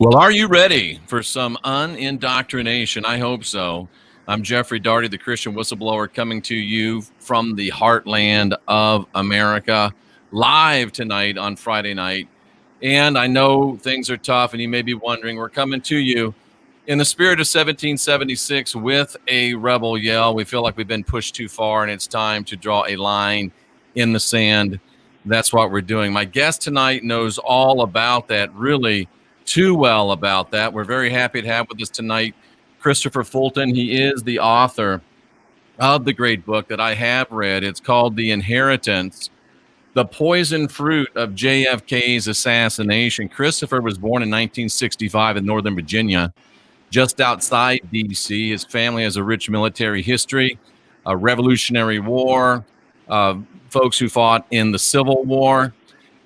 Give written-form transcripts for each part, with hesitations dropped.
Well, are you ready for some unindoctrination? I hope so. I'm Jeffrey Daugherty, the Christian Whistleblower, coming to you from the heartland of America, live tonight on Friday night. And I know things are tough, and you may be wondering, we're coming to you in the spirit of 1776 with a rebel yell. We feel like we've been pushed too far, and it's time to draw a line in the sand. That's what we're doing. My guest tonight knows all about that, really too well about that. We're very happy to have with us tonight Christopher Fulton. He is the author of the great book that I have read. It's called The Inheritance, The Poison Fruit of JFK's Assassination. Christopher was born in 1965 in Northern Virginia, just outside D.C. His family has a rich military history, a Revolutionary War, folks who fought in the Civil War.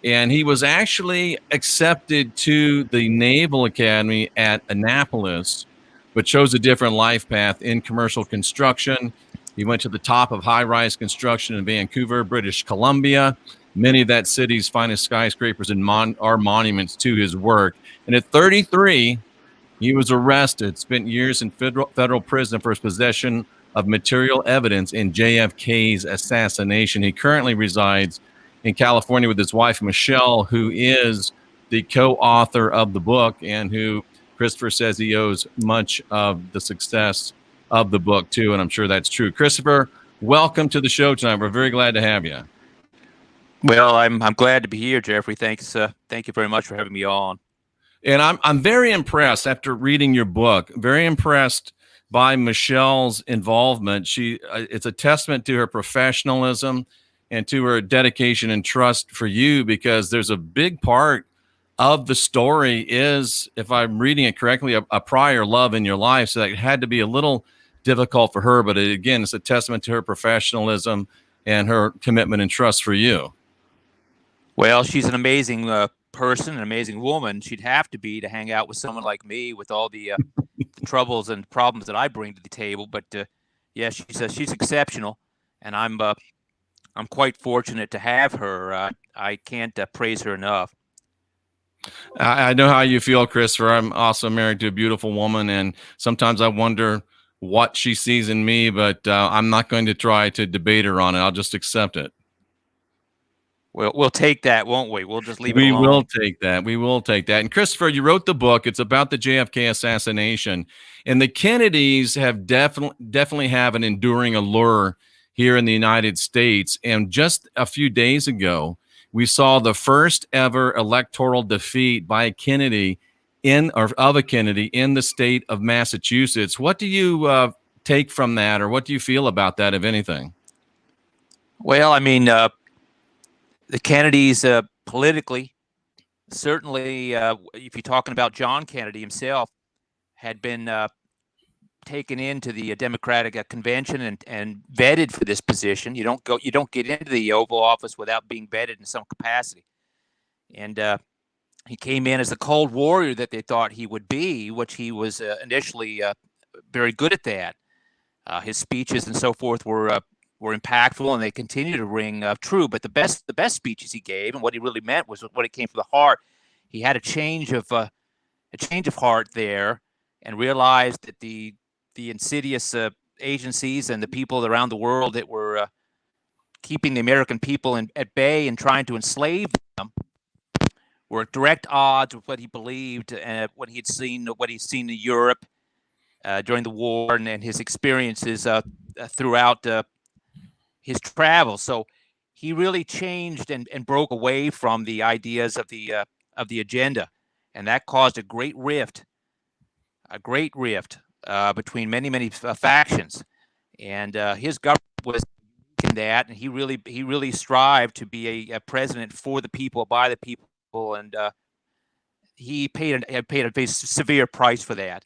And he was actually accepted to the Naval Academy at Annapolis, but chose a different life path in commercial construction. He went to the top of high-rise construction in Vancouver, British Columbia. Many of that city's finest skyscrapers are monuments to his work. And at 33, he was arrested, spent years in federal prison for his possession of material evidence in JFK's assassination. He currently resides in California with his wife, Michelle, who is the co-author of the book and who Christopher says he owes much of the success of the book to, and I'm sure that's true. Christopher, welcome to the show tonight. We're very glad to have you. Well, I'm glad to be here, Jeffrey. Thanks. Thank you very much for having me on. And I'm very impressed after reading your book, very impressed by Michelle's involvement. It's a testament to her professionalism and to her dedication and trust for you, because there's a big part of the story is, if I'm reading it correctly, a prior love in your life. So that had to be a little difficult for her. But again, it's a testament to her professionalism and her commitment and trust for you. Well, she's an amazing person, an amazing woman. She'd have to be to hang out with someone like me with all the troubles and problems that I bring to the table. But yeah, she's exceptional, and I'm quite fortunate to have her. I can't praise her enough. I know how you feel, Christopher. I'm also married to a beautiful woman, and sometimes I wonder what she sees in me, but I'm not going to try to debate her on it. I'll just accept it. We'll take that, won't we? We'll just leave it alone. We will take that. We will take that. And Christopher, you wrote the book. It's about the JFK assassination, and the Kennedys have definitely have an enduring allure here in the United States. And just a few days ago, we saw the first ever electoral defeat by a Kennedy of a Kennedy in the state of Massachusetts. What do you take from that, or what do you feel about that, if anything? Well, I mean, the Kennedys politically, certainly, if you're talking about John Kennedy himself, had been taken into the Democratic convention and vetted for this position. You don't get into the Oval Office without being vetted in some capacity. And he came in as the cold warrior that they thought he would be, which he was initially very good at that. His speeches and so forth were impactful, and they continue to ring true. But the best speeches he gave, and what he really meant, was when it came from the heart. He had a change of heart there, and realized that the insidious agencies and the people around the world that were keeping the American people at bay and trying to enslave them were at direct odds with what he believed and what he'd seen in Europe during the war and his experiences throughout his travels. So he really changed and broke away from the ideas of the agenda, and that caused a great rift between many factions, and his government was in that, and he really strived to be a president for the people, by the people, and he paid a very severe price for that.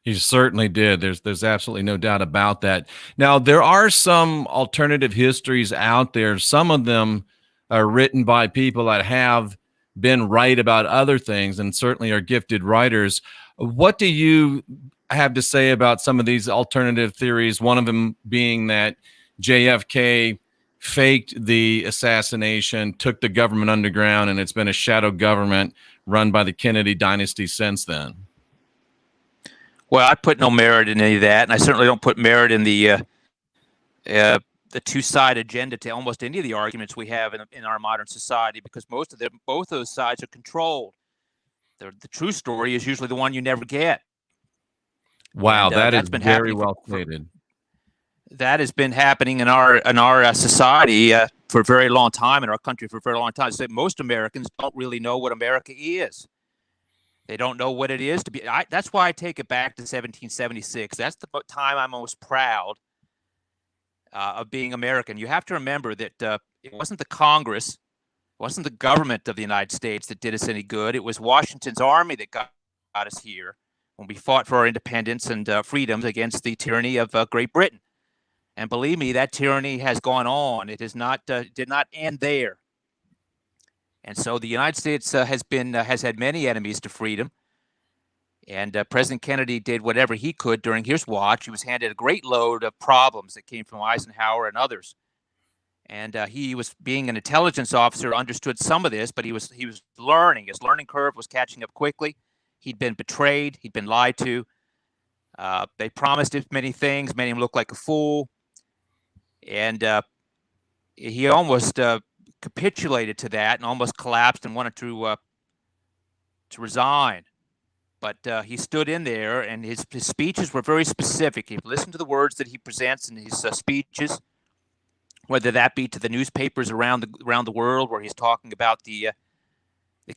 He certainly did. There's absolutely no doubt about that. Now, there are some alternative histories out there. Some of them are written by people that have been right about other things and certainly are gifted writers. What do you have to say about some of these alternative theories? One of them being that JFK faked the assassination, took the government underground, and it's been a shadow government run by the Kennedy dynasty since then. Well, I put no merit in any of that, and I certainly don't put merit in the two-side agenda to almost any of the arguments we have in our modern society, because both those sides are controlled. The true story is usually the one you never get. Wow, and, that is that's been very happening well stated. That has been happening in our society for a very long time, in our country for a very long time. So most Americans don't really know what America is. They don't know what it is to be. That's why I take it back to 1776. That's the time I'm most proud of being American. You have to remember that it wasn't the Congress, it wasn't the government of the United States that did us any good. It was Washington's army that got us here when we fought for our independence and freedoms against the tyranny of Great Britain. And believe me, that tyranny has gone on. It has not did not end there. And so the United States has had many enemies to freedom. And President Kennedy did whatever he could during his watch. He was handed a great load of problems that came from Eisenhower and others. And he was, being an intelligence officer, understood some of this, but he was learning. His learning curve was catching up quickly. He'd been betrayed. He'd been lied to. They promised him many things, made him look like a fool. And he almost capitulated to that and almost collapsed and wanted to resign. But he stood in there, and his speeches were very specific. If you listen to the words that he presents in his speeches, whether that be to the newspapers around the world, where he's talking about the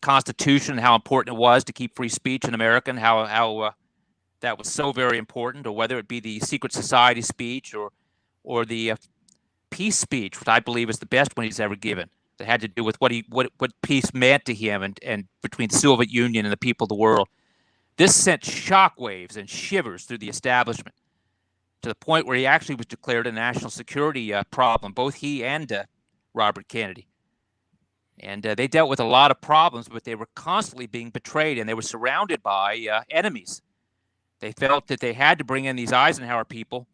Constitution and how important it was to keep free speech in America, and how that was so very important, or whether it be the secret society speech or the peace speech, which I believe is the best one he's ever given, that had to do with what peace meant to him and between the Soviet Union and the people of the world. This sent shockwaves and shivers through the establishment, to the point where he actually was declared a national security problem, both he and Robert Kennedy. And they dealt with a lot of problems, but they were constantly being betrayed, and they were surrounded by enemies. They felt that they had to bring in these Eisenhower people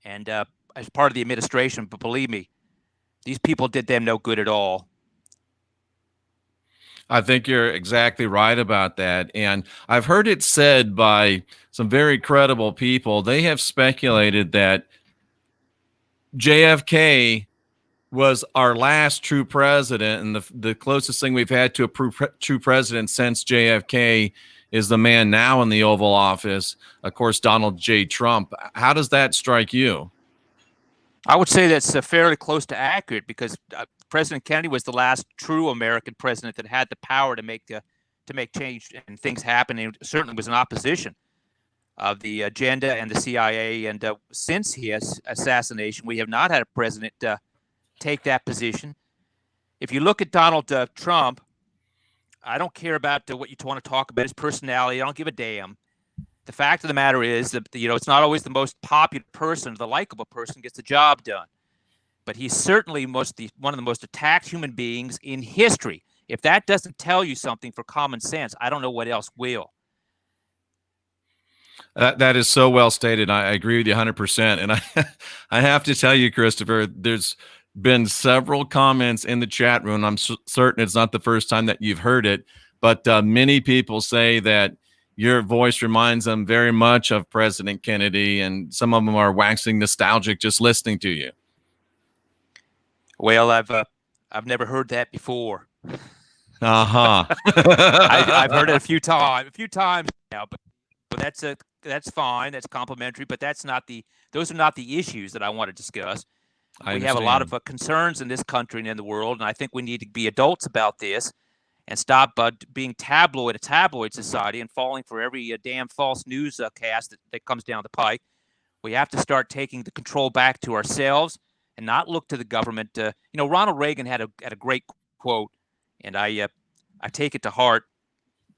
and as part of the administration, but believe me, these people did them no good at all. I think you're exactly right about that. And I've heard it said by some very credible people. They have speculated that JFK was our last true president, and the closest thing we've had to a true president since JFK is the man now in the Oval Office, of course, Donald J. Trump. How does that strike you? I would say that's fairly close to accurate, because President Kennedy was the last true American president that had the power to make change and things happen. And certainly was in opposition of the agenda and the CIA. And since his assassination, we have not had a president take that position. If you look at Donald Trump, I don't care about what you want to talk about, his personality. I don't give a damn. The fact of the matter is that, it's not always the most popular person, the likable person gets the job done. But he's certainly one of the most attacked human beings in history. If that doesn't tell you something for common sense, I don't know what else will. That is so well stated. I agree with you 100%. And I have to tell you, Christopher, there's been several comments in the chat room. I'm certain it's not the first time that you've heard it, but many people say that your voice reminds them very much of President Kennedy, and some of them are waxing nostalgic just listening to you. Well, I've never heard that before. I've heard it a few times now, but that's fine. That's complimentary, but those are not the issues that I want to discuss. We have a lot of concerns in this country and in the world, and I think we need to be adults about this and stop being a tabloid society, and falling for every damn false news cast that comes down the pike. We have to start taking the control back to ourselves and not look to the government. Ronald Reagan had a great quote, and I take it to heart.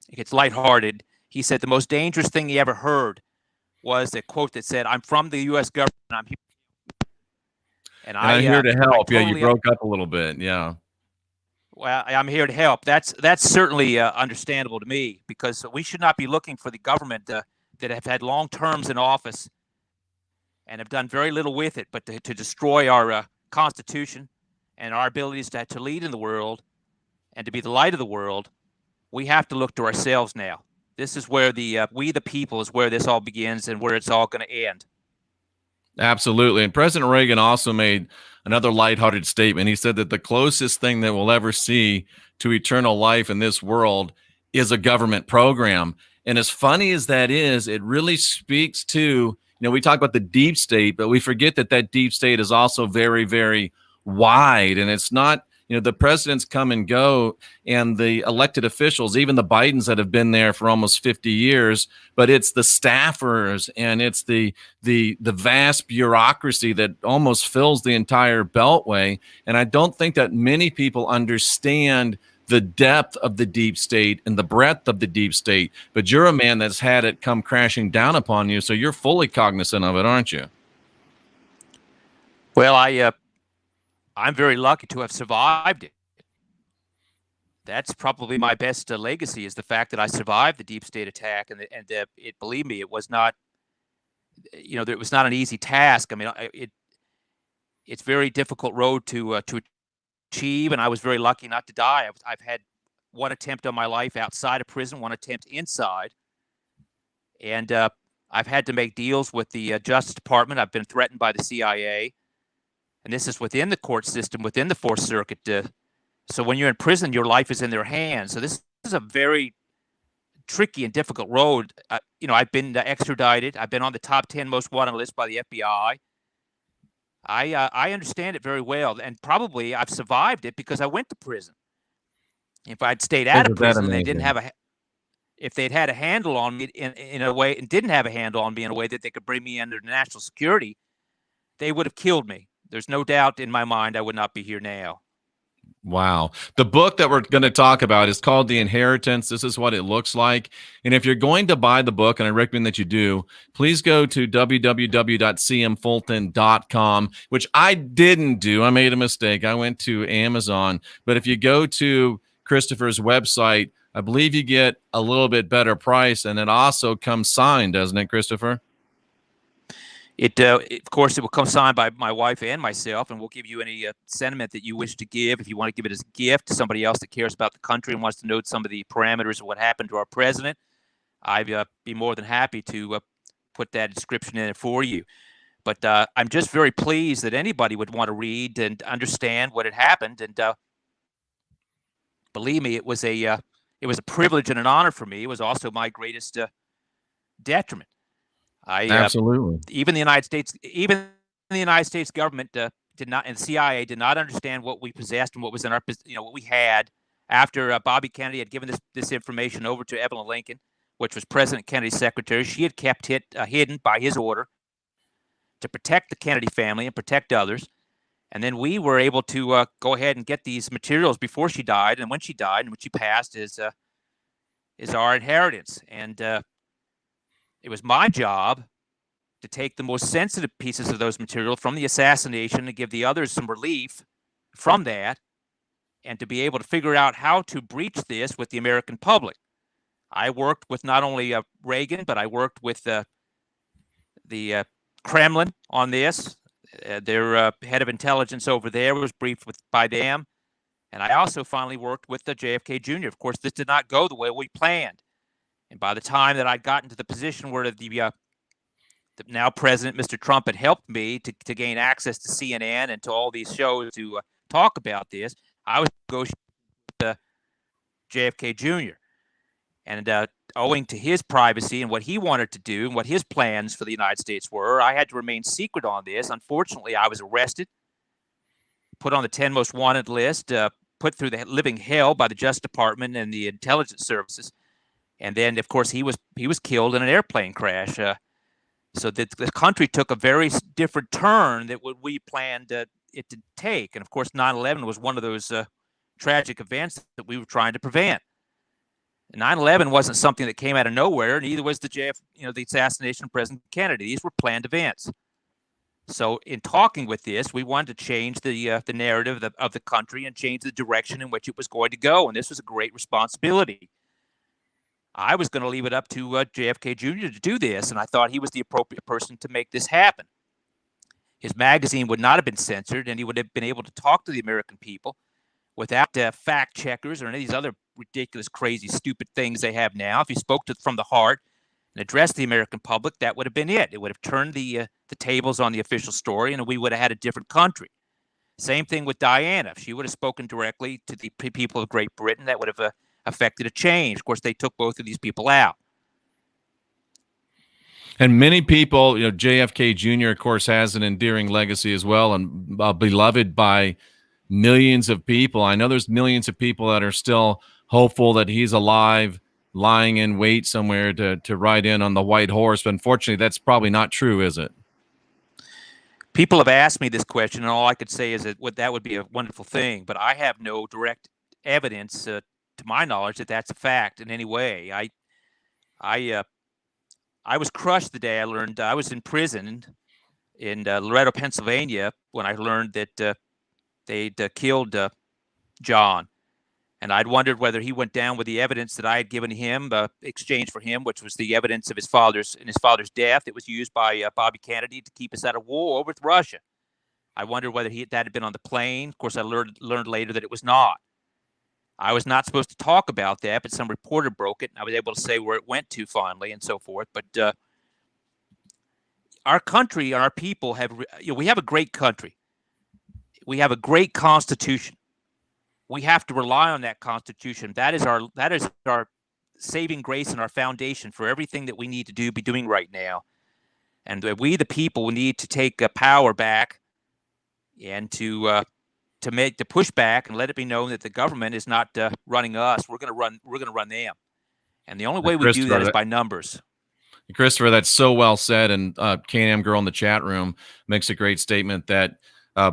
It's lighthearted. He said the most dangerous thing he ever heard was a quote that said, "I'm from the U.S. government. I'm here." And I'm here to help. You broke up a little bit. Yeah. Well, I'm here to help. That's certainly understandable to me, because we should not be looking for the government that have had long terms in office and have done very little with it, but to destroy our Constitution and our abilities to lead in the world and to be the light of the world, we have to look to ourselves now. This is where we the people is where this all begins and where it's all going to end. Absolutely. And President Reagan also made another lighthearted statement. He said that the closest thing that we'll ever see to eternal life in this world is a government program. And as funny as that is, it really speaks to, we talk about the deep state, but we forget that that deep state is also very, very wide. And it's not, the presidents come and go, and the elected officials, even the Bidens that have been there for almost 50 years, but it's the staffers and it's the vast bureaucracy that almost fills the entire beltway. And I don't think that many people understand the depth of the deep state and the breadth of the deep state. But you're a man that's had it come crashing down upon you, so you're fully cognizant of it, aren't you? Well, I'm very lucky to have survived it. That's probably my best legacy, is the fact that I survived the deep state attack, and believe me, it was not, it was not an easy task. I mean, it's a very difficult road to achieve, and I was very lucky not to die. I've had one attempt on my life outside of prison, one attempt inside, and I've had to make deals with the Justice Department. I've been threatened by the CIA. And this is within the court system, within the Fourth Circuit. So when you're in prison, your life is in their hands. So this is a very tricky and difficult road. I've been extradited. I've been on the top 10 most wanted list by the FBI. I understand it very well, and probably I've survived it because I went to prison. If I'd stayed out of prison, and if they'd had a handle on me in a way, and didn't have a handle on me in a way that they could bring me under national security, they would have killed me. There's no doubt in my mind I would not be here now. Wow. The book that we're going to talk about is called The Inheritance. This is what it looks like. And if you're going to buy the book, and I recommend that you do, please go to www.cmfulton.com, which I didn't do. I made a mistake. I went to Amazon. But if you go to Christopher's website, I believe you get a little bit better price, and it also comes signed, doesn't it, Christopher? Of course, it will come signed by my wife and myself, and we'll give you any sentiment that you wish to give. If you want to give it as a gift to somebody else that cares about the country and wants to note some of the parameters of what happened to our president, I'd be more than happy to put that description in it for you. But I'm just very pleased that anybody would want to read and understand what had happened. And believe me, it was a privilege and an honor for me. It was also my greatest detriment. Absolutely. Even the United States government did not, and the CIA did not understand what we possessed and what was in our, what we had after Bobby Kennedy had given this information over to Evelyn Lincoln, which was President Kennedy's secretary. She had kept it hidden by his order to protect the Kennedy family and protect others. And then we were able to go ahead and get these materials before she died, and when she died and when she passed is our inheritance. And it was my job to take the most sensitive pieces of those materials from the assassination and give the others some relief from that, and to be able to figure out how to breach this with the American public. I worked with not only Reagan, but I worked with the Kremlin on this. Their head of intelligence over there was briefed by them. And I also finally worked with the JFK Jr. Of course, this did not go the way we planned. And by the time that I'd gotten to the position where the now president, Mr. Trump, had helped me to gain access to CNN and to all these shows to talk about this, I was negotiating with JFK Jr. And owing to his privacy and what he wanted to do and what his plans for the United States were, I had to remain secret on this. Unfortunately, I was arrested, put on the 10 most wanted list, put through the living hell by the Justice Department and the intelligence services. And then, of course, he was killed in an airplane crash. So the country took a very different turn than what we planned it to take. And, of course, 9/11 was one of those tragic events that we were trying to prevent. 9/11 wasn't something that came out of nowhere, neither was the assassination of President Kennedy. These were planned events. So in talking with this, we wanted to change the narrative of the country and change the direction in which it was going to go. And this was a great responsibility. I was going to leave it up to JFK Jr. to do this, and I thought he was the appropriate person to make this happen. his magazine would not have been censored, and he would have been able to talk to the American people without fact checkers or any of these other ridiculous, crazy, stupid things they have now. If he spoke from the heart and addressed the American public, that would have been it. It would have turned the tables on the official story, and we would have had a different country. Same thing with Diana. If she would have spoken directly to the people of Great Britain, that would have affected a change. Of course, they took both of these people out. And many people, JFK Jr., of course, has an endearing legacy as well, and beloved by millions of people. I know there's millions of people that are still hopeful that he's alive, lying in wait somewhere to ride in on the white horse. But unfortunately, that's probably not true, is it? People have asked me this question, and all I could say is that would be a wonderful thing. But I have no direct evidence, to my knowledge, that that's a fact in any way. I was crushed the day I learned. I was in prison in Loretto, Pennsylvania, when I learned that they'd killed John. And I'd wondered whether he went down with the evidence that I had given him, exchanged for him, which was the evidence of his father's death. It was used by Bobby Kennedy to keep us out of war with Russia. I wondered whether that had been on the plane. Of course, I learned later that it was not. I was not supposed to talk about that, but some reporter broke it, and I was able to say where it went to finally and so forth. But our country and our people we have a great country. We have a great Constitution. We have to rely on that Constitution. That is our saving grace and our foundation for everything that we need to be doing right now. And we, the people, need to take power back and to push back and let it be known that the government is not running us. We're going to run them. And the only way we do that is by numbers. Christopher, that's so well said. And Can-Am Girl in the chat room makes a great statement that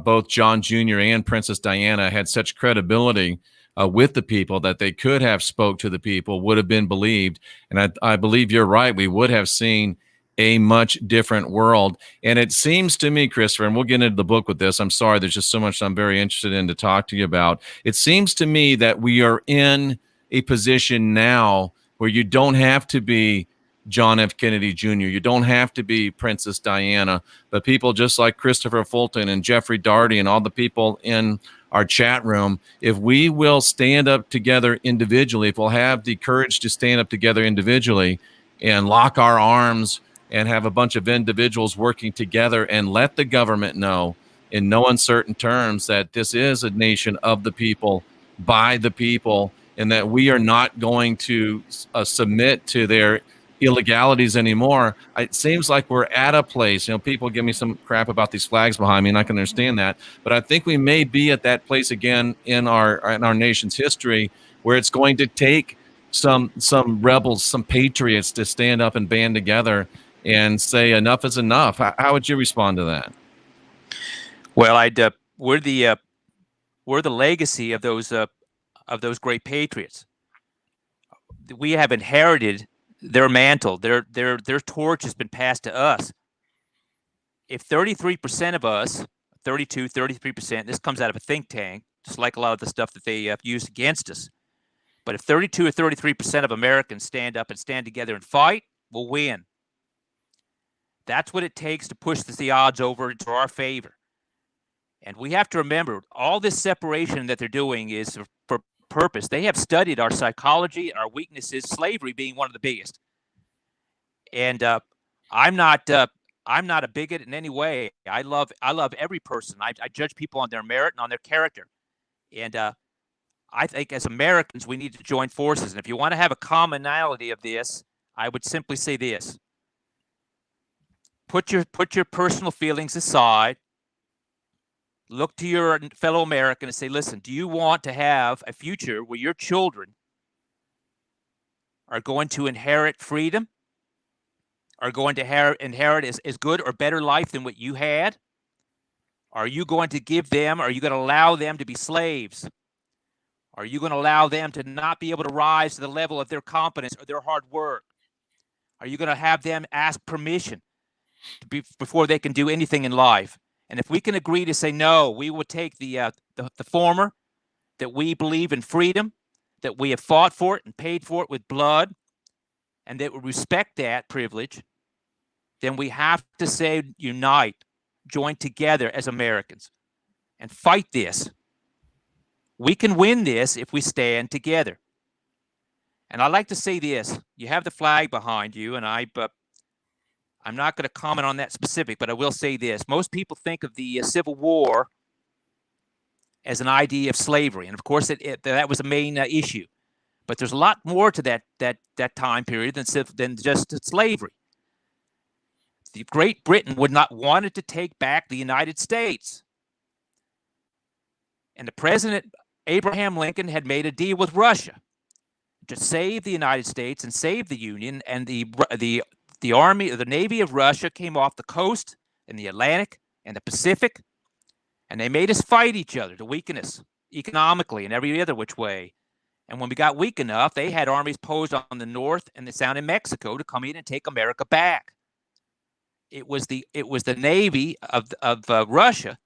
both John Jr. and Princess Diana had such credibility with the people that they could have spoke to the people, would have been believed. And I believe you're right. We would have seen a much different world. And it seems to me, Christopher, and we'll get into the book with this. I'm sorry, there's just so much I'm very interested in to talk to you about. It seems to me that we are in a position now where you don't have to be John F. Kennedy Jr. You don't have to be Princess Diana, but people just like Christopher Fulton and Jeffrey Daugherty and all the people in our chat room, if we will stand up together individually, if we'll have the courage to stand up together individually and lock our arms and have a bunch of individuals working together and let the government know in no uncertain terms that this is a nation of the people, by the people, and that we are not going to submit to their illegalities anymore. It seems like we're at a place, people give me some crap about these flags behind me, and I can understand that, but I think we may be at that place again in our nation's history where it's going to take some rebels, some patriots to stand up and band together and say enough is enough. How would you respond to that? Well, we're the legacy of those great patriots. We have inherited their mantle. Their torch has been passed to us. If 33% of us, 33%, this comes out of a think tank, just like a lot of the stuff that they used against us. But if 32 or 33% of Americans stand up and stand together and fight, we'll win. That's what it takes to push the odds over into our favor. And we have to remember, all this separation that they're doing is for purpose. They have studied our psychology and our weaknesses, slavery being one of the biggest. And I'm not a bigot in any way. I love every person. I judge people on their merit and on their character. And I think as Americans, we need to join forces. And if you want to have a commonality of this, I would simply say this. Put your personal feelings aside. Look to your fellow American and say, listen, do you want to have a future where your children are going to inherit freedom? Are going to inherit as good or better life than what you had? Are you going to give them, are you going to allow them to be slaves? Are you going to allow them to not be able to rise to the level of their competence or their hard work? Are you going to have them ask permission before they can do anything in life? And if we can agree to say no, we will take the former, that we believe in freedom, that we have fought for it and paid for it with blood, and that we respect that privilege, then we have to say unite. join together as Americans and fight this. We can win this if we stand together. And I like to say this. You have the flag behind you, and I'm not going to comment on that specific, but I will say this. Most people think of the Civil War as an idea of slavery, and of course that was a main issue. But there's a lot more to that time period than just slavery. The Great Britain would not wanted to take back the United States, and the President Abraham Lincoln had made a deal with Russia to save the United States and save the Union, and the army, the Navy of Russia came off the coast in the Atlantic and the Pacific, and they made us fight each other to weaken us economically and every other which way. And when we got weak enough, they had armies posed on the north and the south in Mexico to come in and take America back. It was the Navy of Russia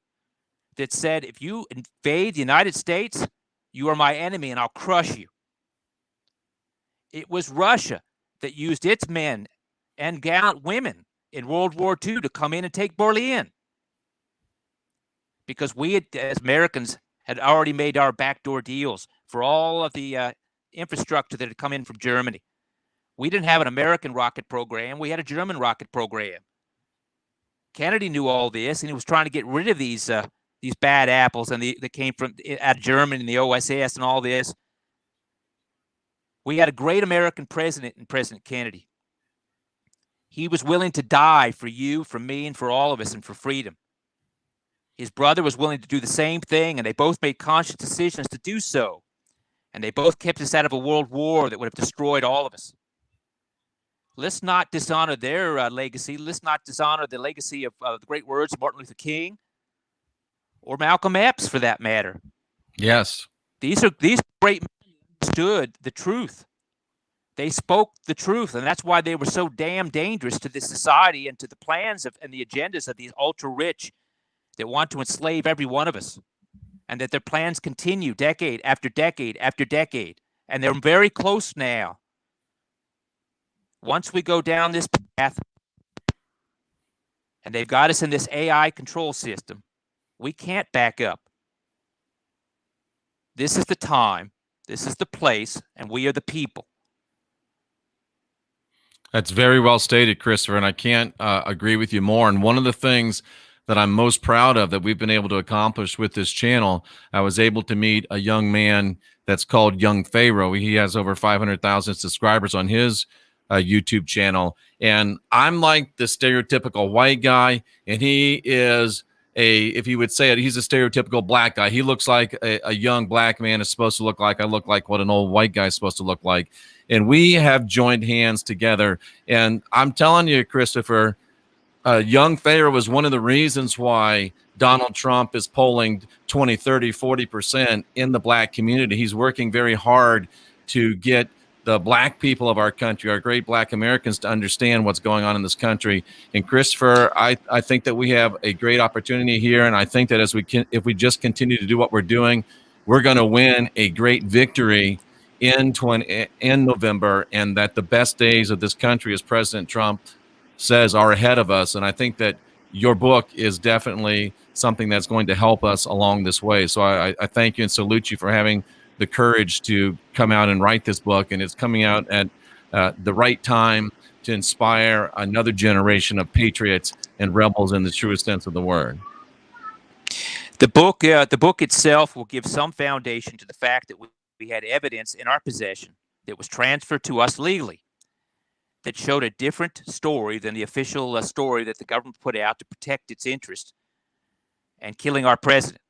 that said, if you invade the United States, you are my enemy and I'll crush you. It was Russia that used its men and gallant women in World War II to come in and take Berlin, because we had, as Americans, had already made our backdoor deals for all of the infrastructure that had come in from Germany. We didn't have an American rocket program. We had a German rocket program. Kennedy knew all this, and he was trying to get rid of these bad apples and that came from out of Germany and the OSS and all this. We had a great American president in President Kennedy. He was willing to die for you, for me, and for all of us, and for freedom. His brother was willing to do the same thing, and they both made conscious decisions to do so. And they both kept us out of a world war that would have destroyed all of us. Let's not dishonor their legacy. Let's not dishonor the legacy of the great words of Martin Luther King or Malcolm X, for that matter. Yes. These great men understood the truth. They spoke the truth, and that's why they were so damn dangerous to this society and to the plans and the agendas of these ultra-rich that want to enslave every one of us, and that their plans continue decade after decade after decade, and they're very close now. Once we go down this path, and they've got us in this AI control system, we can't back up. This is the time, this is the place, and we are the people. That's very well stated, Christopher, and I can't agree with you more. And one of the things that I'm most proud of that we've been able to accomplish with this channel, I was able to meet a young man that's called Young Pharaoh. He has over 500,000 subscribers on his YouTube channel. And I'm like the stereotypical white guy, and he is if you would say it, he's a stereotypical black guy. He looks like a young black man is supposed to look like. I look like what an old white guy is supposed to look like. And we have joined hands together. And I'm telling you, Christopher, Young Pharaoh was one of the reasons why Donald Trump is polling 20, 30, 40% in the black community. He's working very hard to get the black people of our country, our great black Americans, to understand what's going on in this country. And Christopher, I think that we have a great opportunity here. And I think that if we just continue to do what we're doing, we're going to win a great victory in November, and that the best days of this country, as President Trump says, are ahead of us. And I think that your book is definitely something that's going to help us along this way. So I thank you and salute you for having the courage to come out and write this book. And it's coming out at the right time to inspire another generation of patriots and rebels in the truest sense of the word. The book itself will give some foundation to the fact that we had evidence in our possession that was transferred to us legally that showed a different story than the official story that the government put out to protect its interest and killing our president.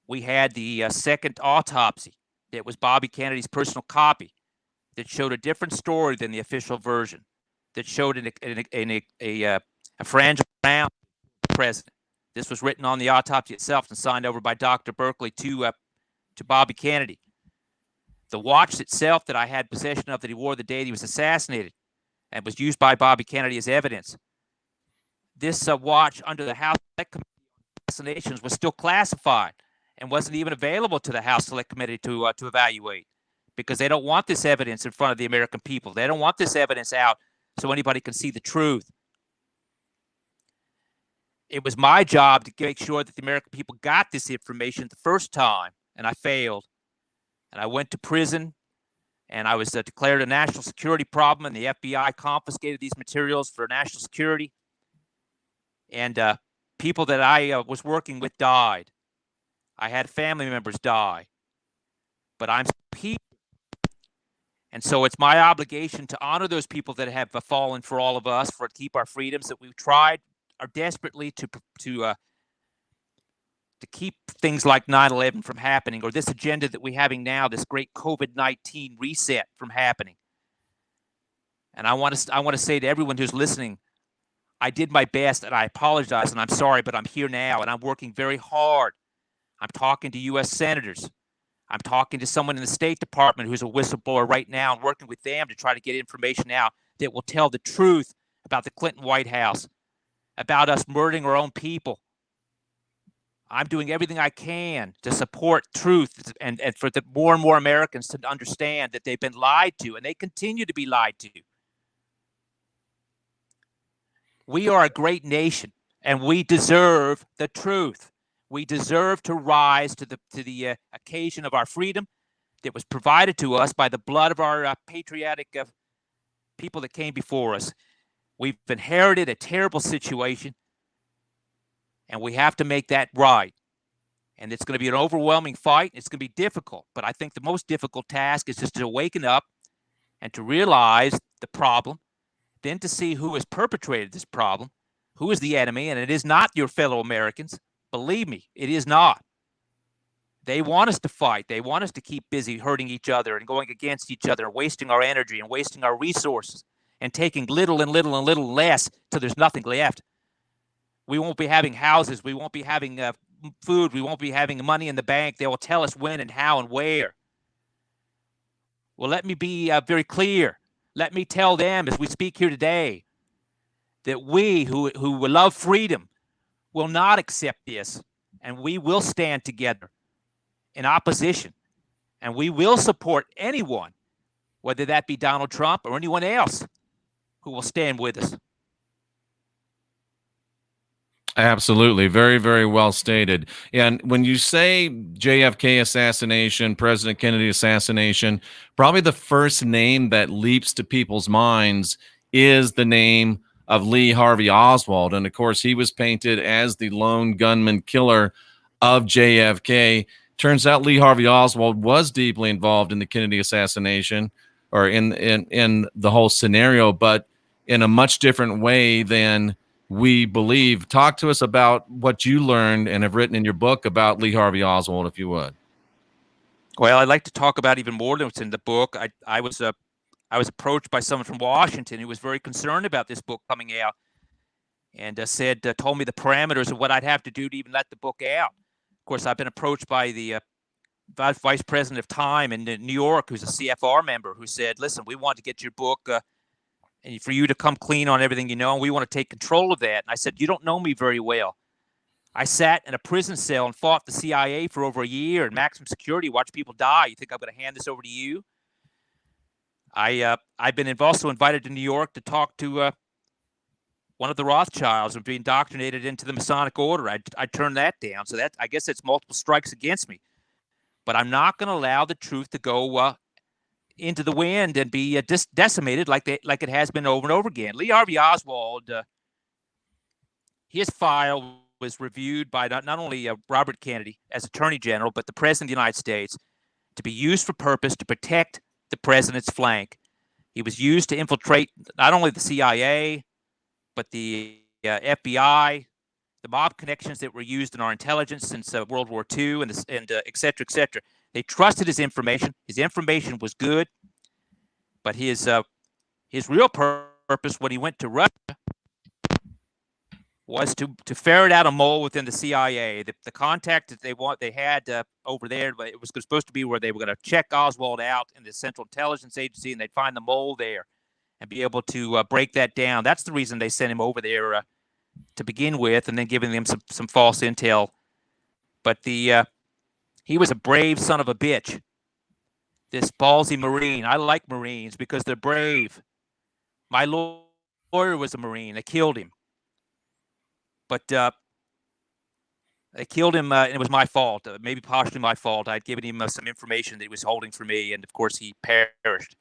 We had the second autopsy that was Bobby Kennedy's personal copy that showed a different story than the official version, that showed a frangile round president. This was written on the autopsy itself and signed over by Dr. Berkeley to Bobby Kennedy. The watch itself that I had possession of that he wore the day he was assassinated and was used by Bobby Kennedy as evidence. This watch under the House Select Committee on Assassinations was still classified and wasn't even available to the House Select Committee to evaluate, because they don't want this evidence in front of the American people. They don't want this evidence out so anybody can see the truth. it was my job to make sure that the American people got this information the first time, and I failed. And I went to prison, and I was declared a national security problem, and the FBI confiscated these materials for national security. And people that I was working with died. I had family members die. But I'm people. And so it's my obligation to honor those people that have fallen for all of us, for to keep our freedoms, that we've tried are desperately to keep things like 9/11 from happening, or this agenda that we're having now, this great COVID-19 reset from happening. And I want to say to everyone who's listening, I did my best, and I apologize, and I'm sorry, but I'm here now, and I'm working very hard. I'm talking to U.S. senators. I'm talking to someone in the State Department who's a whistleblower right now, and working with them to try to get information out that will tell the truth about the Clinton White House, about us murdering our own people. I'm doing everything I can to support truth and for the more and more Americans to understand that they've been lied to, and they continue to be lied to. We are a great nation, and we deserve the truth. We deserve to rise to the occasion of our freedom that was provided to us by the blood of our patriotic people that came before us. We've inherited a terrible situation, and we have to make that right. And it's going to be an overwhelming fight. It's going to be difficult, but I think the most difficult task is just to waken up and to realize the problem, then to see who has perpetrated this problem, who is the enemy, and it is not your fellow Americans. Believe me, it is not. They want us to fight. They want us to keep busy hurting each other and going against each other, and wasting our energy and wasting our resources and taking little and little and little less till there's nothing left. We won't be having houses. We won't be having food. We won't be having money in the bank. They will tell us when and how and where. Well, let me be very clear. Let me tell them as we speak here today that we who love freedom will not accept this, and we will stand together in opposition, and we will support anyone, whether that be Donald Trump or anyone else, who will stand with us. Absolutely. Very, very well stated. And when you say JFK assassination, President Kennedy assassination, probably the first name that leaps to people's minds is the name of Lee Harvey Oswald. And of course, he was painted as the lone gunman killer of JFK. Turns out Lee Harvey Oswald was deeply involved in the Kennedy assassination, or in the whole scenario, but in a much different way than we believe. Talk to us about what you learned and have written in your book about Lee Harvey Oswald, if you would. Well, I'd like to talk about even more than what's in the book. I was approached by someone from Washington who was very concerned about this book coming out, and told me the parameters of what I'd have to do to even let the book out. Of course, I've been approached by the vice president of Time in New York, who's a CFR member, who said, listen, we want to get your book and for you to come clean on everything you know, and we want to take control of that. And I said, you don't know me very well. I sat in a prison cell and fought the CIA for over a year in maximum security, watched people die. You think I'm going to hand this over to you? I've been also invited to New York to talk to one of the Rothschilds and being indoctrinated into the Masonic order. I turned that down. So that, I guess it's multiple strikes against me. But I'm not going to allow the truth to go into the wind and be decimated like it has been over and over again. Lee Harvey Oswald, his file was reviewed by not only Robert Kennedy as Attorney General, but the President of the United States, to be used for purpose to protect the president's flank. He was used to infiltrate not only the CIA, but the FBI, the mob connections that were used in our intelligence since World War II, and et cetera, et cetera. They trusted his information. His information was good, but his real purpose when he went to Russia was to ferret out a mole within the CIA. The contact that they had over there, it was supposed to be where they were going to check Oswald out in the Central Intelligence Agency, and they'd find the mole there and be able to break that down. That's the reason they sent him over there to begin with, and then giving them some false intel. But he was a brave son of a bitch, this ballsy Marine. I like Marines because they're brave. My lawyer was a Marine. They killed him. But they killed him, and it was my fault, maybe partially my fault. I'd given him some information that he was holding for me, and of course he perished.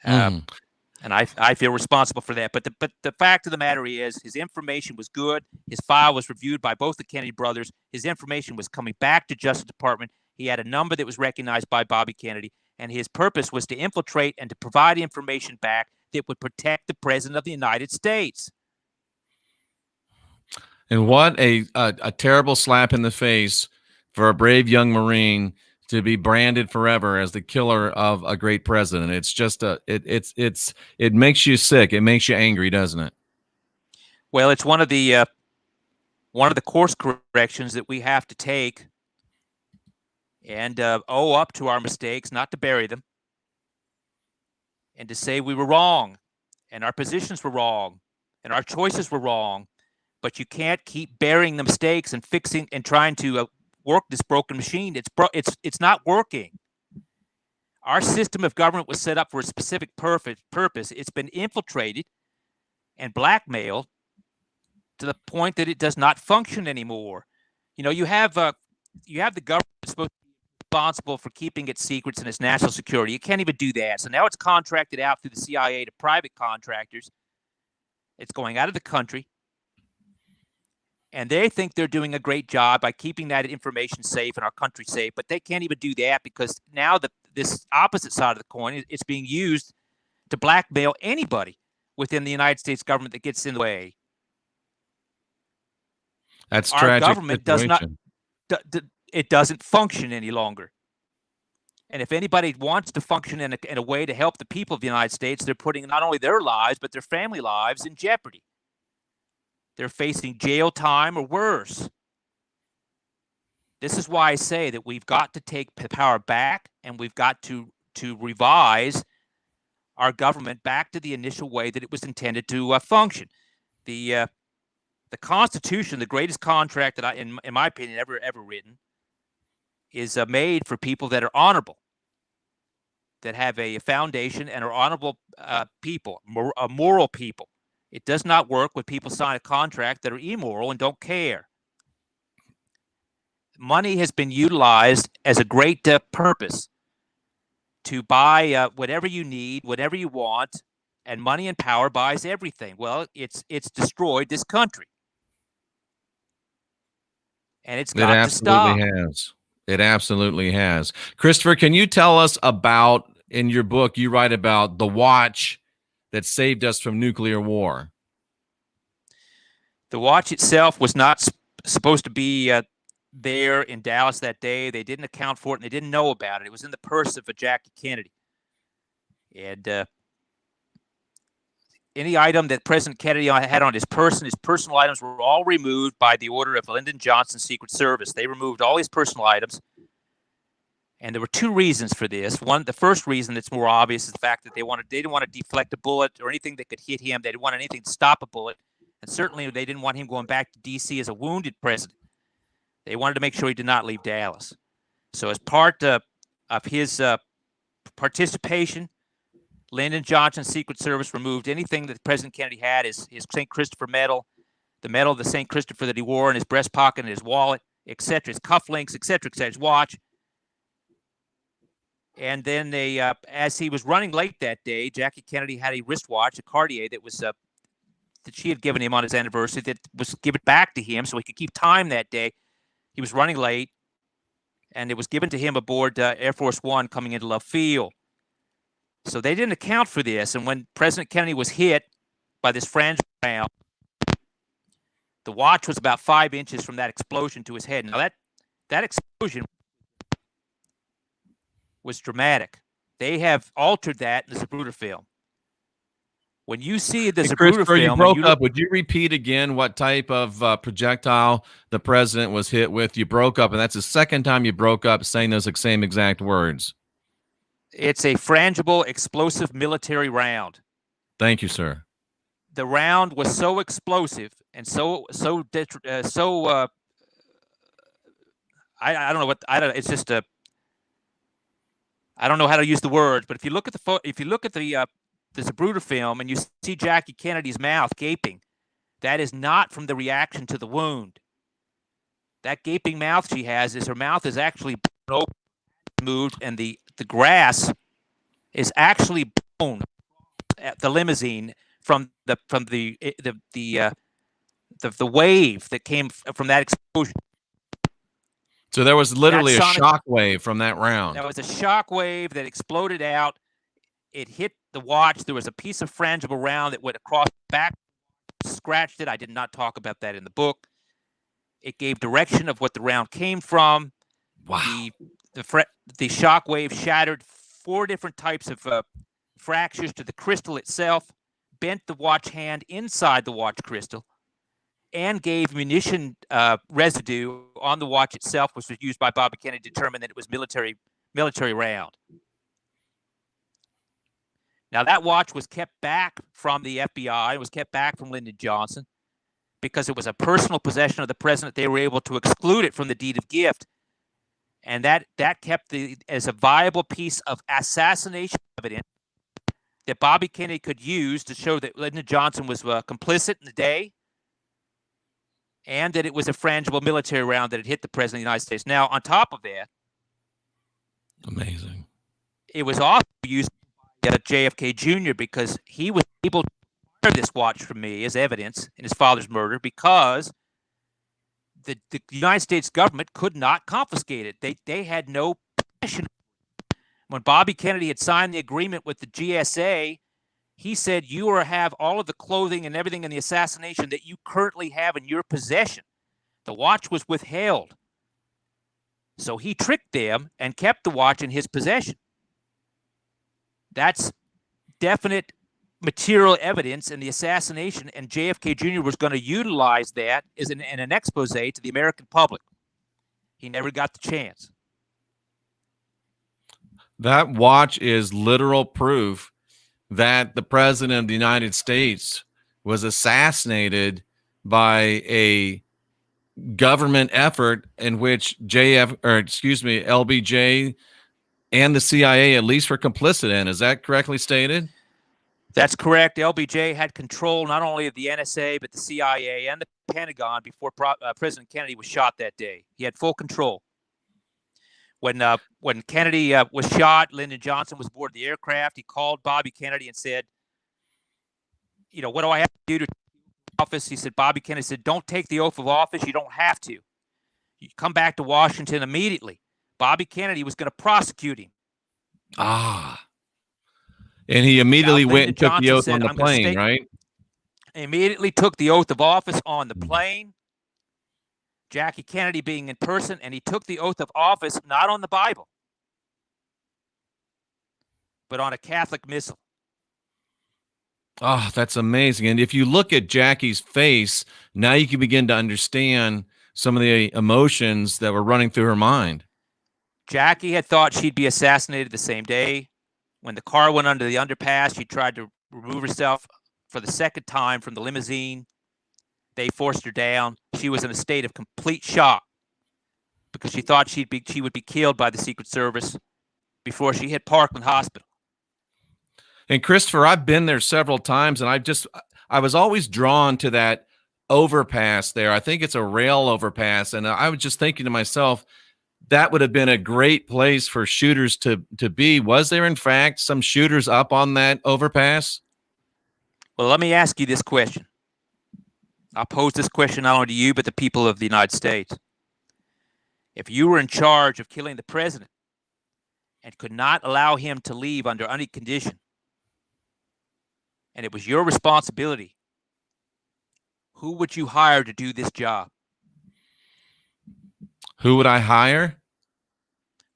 And I feel responsible for that. But the fact of the matter is, his information was good. His file was reviewed by both the Kennedy brothers. His information was coming back to Justice Department. He had a number that was recognized by Bobby Kennedy, and his purpose was to infiltrate and to provide information back that would protect the President of the United States. And what a terrible slap in the face for a brave young Marine to be branded forever as the killer of a great president. It's just it makes you sick. It makes you angry, doesn't it? Well, it's one of the course corrections that we have to take and owe up to our mistakes, not to bury them, and to say we were wrong, and our positions were wrong, and our choices were wrong. But you can't keep burying the mistakes and fixing and trying to work this broken machine. It's not working. Our system of government was set up for a specific purpose. It's been infiltrated and blackmailed to the point that it does not function anymore. You know, you have the government that's supposed to be responsible for keeping its secrets and its national security. It can't even do that. So now it's contracted out through the CIA to private contractors. It's going out of the country. And they think they're doing a great job by keeping that information safe and our country safe, but they can't even do that because now this opposite side of the coin, it's being used to blackmail anybody within the United States government that gets in the way. That's our tragic. Government situation. It doesn't function any longer. And if anybody wants to function in a way to help the people of the United States, they're putting not only their lives, but their family lives in jeopardy. They're facing jail time or worse. This is why I say that we've got to take power back, and we've got to revise our government back to the initial way that it was intended to function. The Constitution, the greatest contract that in my opinion, ever written, is made for people that are honorable, that have a foundation and are honorable people, moral people. It does not work when people sign a contract that are immoral and don't care. Money has been utilized as a great purpose to buy whatever you need, whatever you want, and money and power buys everything. Well, it's destroyed this country. And it's got to stop. It absolutely has. Christopher, can you tell us about, in your book, you write about the watch that saved us from nuclear war? The watch itself was not supposed to be there in Dallas that day. They didn't account for it, and they didn't know about it. It was in the purse of Jackie Kennedy. And any item that President Kennedy had on his person, his personal items were all removed by the order of Lyndon Johnson's Secret Service. They removed all his personal items. And there were two reasons for this. One, the first reason that's more obvious is the fact that they didn't want to deflect a bullet or anything that could hit him. They didn't want anything to stop a bullet. And certainly they didn't want him going back to D.C. as a wounded president. They wanted to make sure he did not leave Dallas. So as part of his participation, Lyndon Johnson's Secret Service removed anything that President Kennedy had, his St. Christopher medal, the medal of the St. Christopher that he wore in his breast pocket and his wallet, etc., his cufflinks, etc., his watch. And then they, as he was running late that day, Jackie Kennedy had a wristwatch, a Cartier, that was that she had given him on his anniversary, that was given back to him so he could keep time that day. He was running late, and it was given to him aboard Air Force One coming into Love Field. So they didn't account for this. And when President Kennedy was hit by this frangible round, the watch was about 5 inches from that explosion to his head. Now that explosion was dramatic. They have altered that in the Zapruder film. When you see the Zapruder film, you broke up. Would you repeat again what type of projectile the president was hit with? You broke up, and that's the second time you broke up saying those same exact words. It's a frangible explosive military round. Thank you, sir. The round was so explosive and so I don't know what it's just a. I don't know how to use the words, but if you look at the Zapruder film and you see Jackie Kennedy's mouth gaping, That is not from the reaction to the wound. That gaping mouth she has is her mouth is actually moved, and the grass is actually blown at the limousine from the wave that came from that explosion. So there was literally a shock wave from that round. There was a shock wave that exploded out. It hit the watch. There was a piece of frangible round that went across the back, scratched it. I did not talk about that in the book. It gave direction of what the round came from. Wow. The shock wave shattered 4 different types of fractures to the crystal itself, bent the watch hand inside the watch crystal, and gave munition residue on the watch itself, which was used by Bobby Kennedy to determine that it was military round. Now, that watch was kept back from the FBI. It was kept back from Lyndon Johnson because it was a personal possession of the president. They were able to exclude it from the deed of gift. And that kept as a viable piece of assassination evidence that Bobby Kennedy could use to show that Lyndon Johnson was complicit in the day, and that it was a frangible military round that had hit the president of the United States. Now, on top of that, amazing, it was also used by JFK Jr. because he was able to acquire this watch from me as evidence in his father's murder because the United States government could not confiscate it. They had no possession. When Bobby Kennedy had signed the agreement with the GSA, he said, you have all of the clothing and everything in the assassination that you currently have in your possession. The watch was withheld. So he tricked them and kept the watch in his possession. That's definite material evidence in the assassination, and JFK Jr. was going to utilize that as in an expose to the American public. He never got the chance. That watch is literal proof that the president of the United States was assassinated by a government effort in which LBJ and the CIA at least were complicit in. Is that correctly stated? That's correct. LBJ had control not only of the NSA, but the CIA and the Pentagon before President Kennedy was shot that day. He had full control. When Kennedy was shot, Lyndon Johnson was aboard the aircraft. He called Bobby Kennedy and said, what do I have to do to take office? He said, Bobby Kennedy said, don't take the oath of office. You don't have to. You come back to Washington immediately. Bobby Kennedy was going to prosecute him. And he immediately went and took the oath on the plane, right? Immediately took the oath of office on the plane. Jackie Kennedy being in person, and he took the oath of office not on the Bible, but on a Catholic missal. Oh, that's amazing. And if you look at Jackie's face, now you can begin to understand some of the emotions that were running through her mind. Jackie had thought she'd be assassinated the same day. When the car went under the underpass, she tried to remove herself for the second time from the limousine. They forced her down. She was in a state of complete shock because she thought she would be killed by the Secret Service before she hit Parkland Hospital. And Christopher, I've been there several times, and I was always drawn to that overpass there. I think it's a rail overpass, and I was just thinking to myself, that would have been a great place for shooters to be. Was there, in fact, some shooters up on that overpass? Well, let me ask you this question. I'll pose this question not only to you, but the people of the United States. If you were in charge of killing the president and could not allow him to leave under any condition, and it was your responsibility, who would you hire to do this job? Who would I hire?